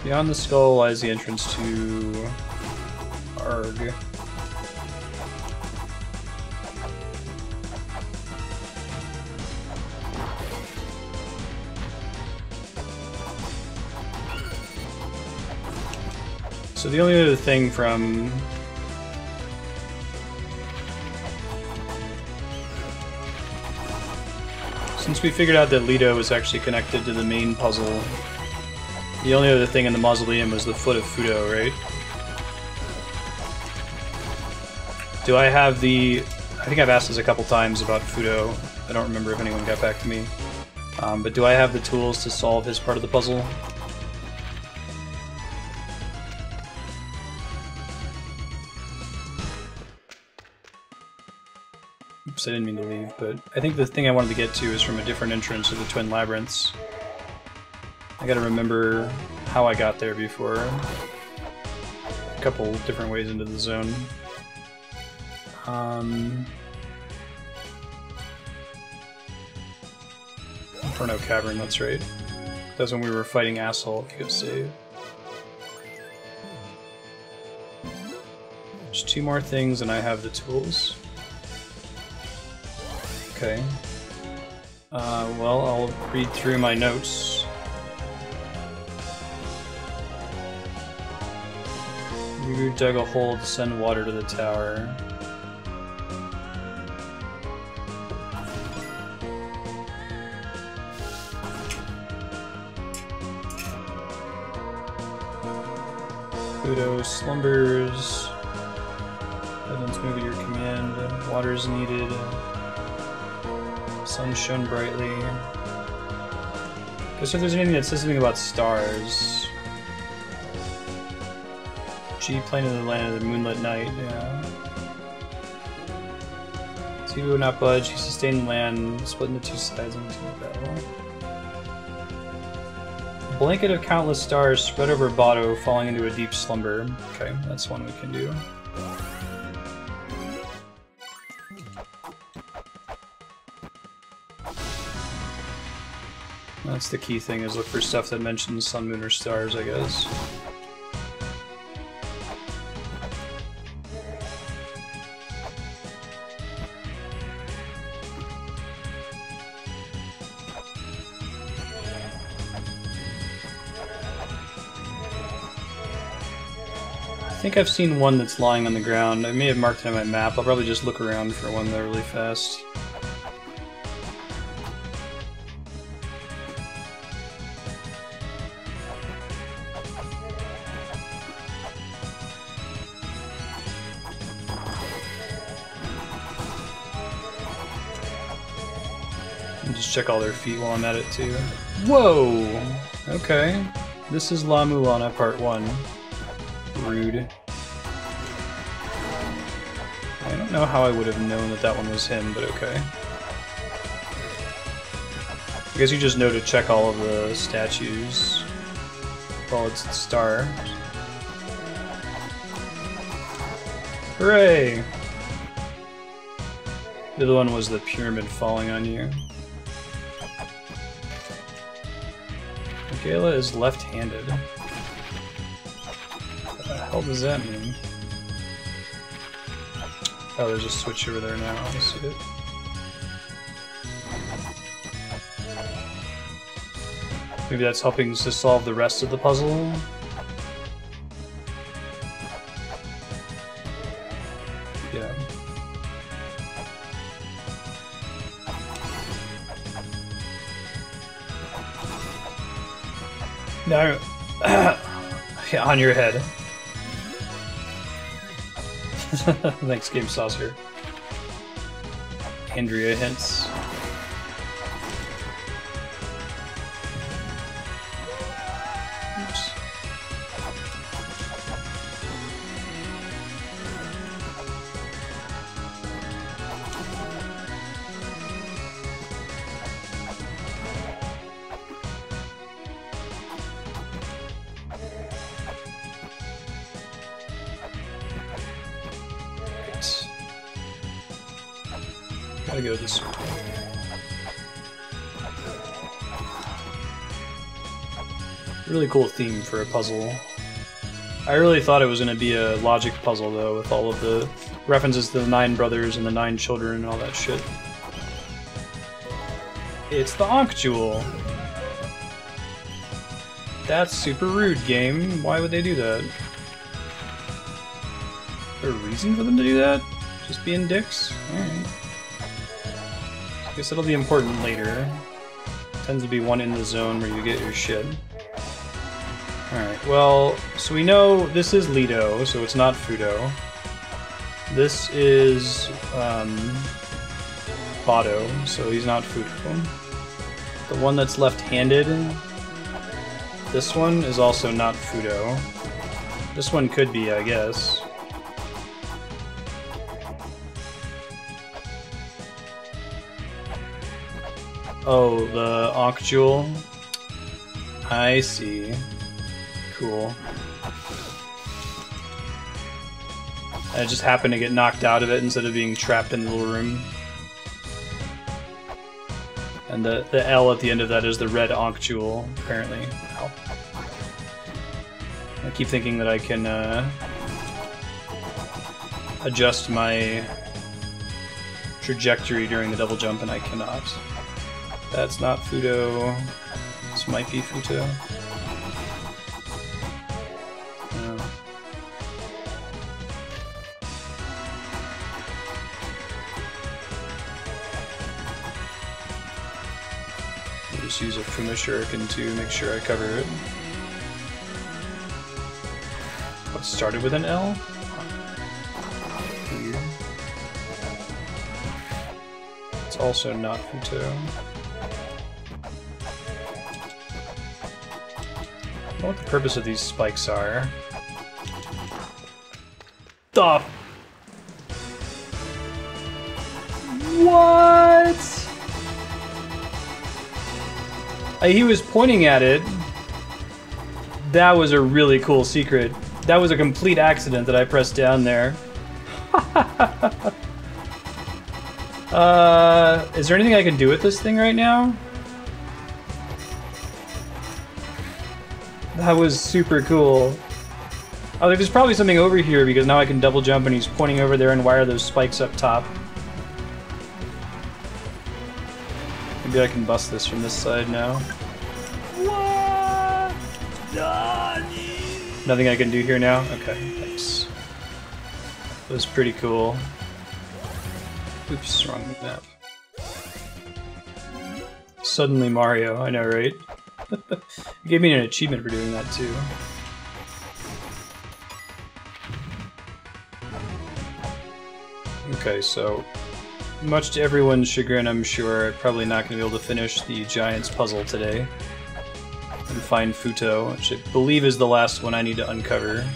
Beyond the skull lies the entrance to Arg. So the only other thing from... Since we figured out that Leto was actually connected to the main puzzle, the only other thing in the Mausoleum was the foot of Futo, right? Do I have the... I think I've asked this a couple times about Futo. I don't remember if anyone got back to me. But do I have the tools to solve his part of the puzzle? Oops, I didn't mean to leave, but I think the thing I wanted to get to is from a different entrance of the Twin Labyrinths. I gotta remember how I got there before. A couple different ways into the zone. Inferno Cavern, that's right. That's when we were fighting Asshole, you could save. There's two more things and I have the tools. Okay. Well, I'll read through my notes. You dug a hole to send water to the tower. Futo slumbers. Heavens move at your command. Water is needed. Sun shone brightly. Guess if there's anything that says something about stars. G plane in the land of the moonlit night, yeah. He would not budge, he sustained the land, split into two sides into battle. A blanket of countless stars spread over Bato, falling into a deep slumber. Okay, that's one we can do. That's the key thing, is look for stuff that mentions sun, moon, or stars, I guess. I think I've seen one that's lying on the ground. I may have marked it on my map. I'll probably just look around for one there really fast. Just check all their feet while I'm at it too. Whoa! Okay. This is La-Mulana Part 1. Rude. I don't know how I would have known that that one was him, but okay. I guess you just know to check all of the statues. Well, it's the star. Hooray! The other one was the pyramid falling on you. Gala is left-handed. What the hell does that mean? Oh, there's a switch over there now. I see it. Maybe that's helping to solve the rest of the puzzle. Yeah. No. Yeah, on your head. Thanks, Game Saucer. Andrea hints. Oops. Gotta go this way. Really cool theme for a puzzle. I really thought it was going to be a logic puzzle, though, with all of the references to the 9 brothers and the 9 children and all that shit. It's the Ankh Jewel! That's super rude, game. Why would they do that? Is there a reason for them to do that? Just being dicks? Alright. I guess it'll be important later. Tends to be one in the zone where you get your shit. Alright, well, so we know this is Lido, so it's not Futo. This is, Bado, so he's not Futo. The one that's left-handed, this one is also not Futo. This one could be, I guess. Oh, the Ankh Jewel? I see. Cool. I just happened to get knocked out of it instead of being trapped in the little room. And the L at the end of that is the red Ankh Jewel, apparently. Ow. I keep thinking that I can adjust my trajectory during the double jump, and I cannot. That's not Futo. This might be Futo. Just use a Fuma Shuriken to make sure I cover it. What started with an L? Weird. It's also not Futo. I don't know what the purpose of these spikes are. The what? He was pointing at it. That was a really cool secret. That was a complete accident that I pressed down there. Is there anything I can do with this thing right now? That was super cool. Oh, there's probably something over here because now I can double jump and he's pointing over there and wire those spikes up top. Maybe I can bust this from this side now. What? Nothing I can do here now? Okay, thanks. That was pretty cool. Oops, wrong map. Suddenly Mario, I know, right? You gave me an achievement for doing that too. Okay, so much to everyone's chagrin, I'm sure, I'm probably not going to be able to finish the Giants puzzle today and find Futo, which I believe is the last one I need to uncover.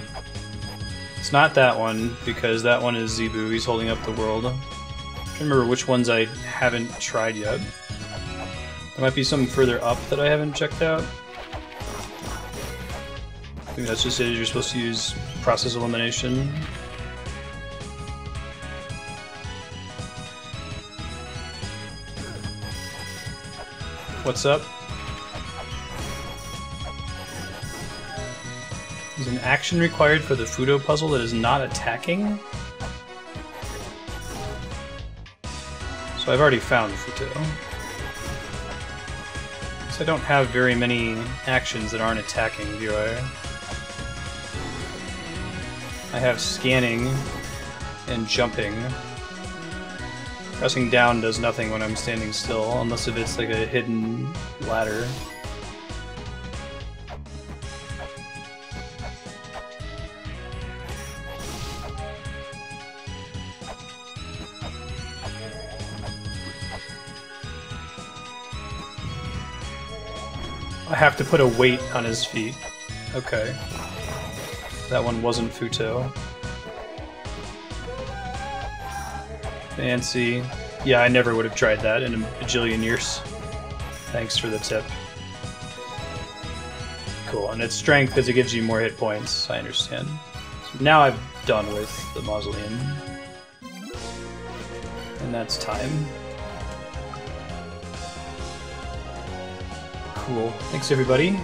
It's not that one, because that one is Zebu, he's holding up the world. I can't remember which ones I haven't tried yet. There might be some further up that I haven't checked out. I think that's just it, you're supposed to use process elimination. What's up? There's an action required for the Futo puzzle that is not attacking. So I've already found Futo. So I don't have very many actions that aren't attacking, do I? I have scanning and jumping. Pressing down does nothing when I'm standing still, unless if it's like a hidden ladder. I have to put a weight on his feet. Okay. That one wasn't Futo. Fancy. Yeah, I never would have tried that in a bajillion years. Thanks for the tip. Cool, and it's strength because it gives you more hit points, I understand. So now I'm done with the Mausoleum. And that's time. Cool. Thanks everybody.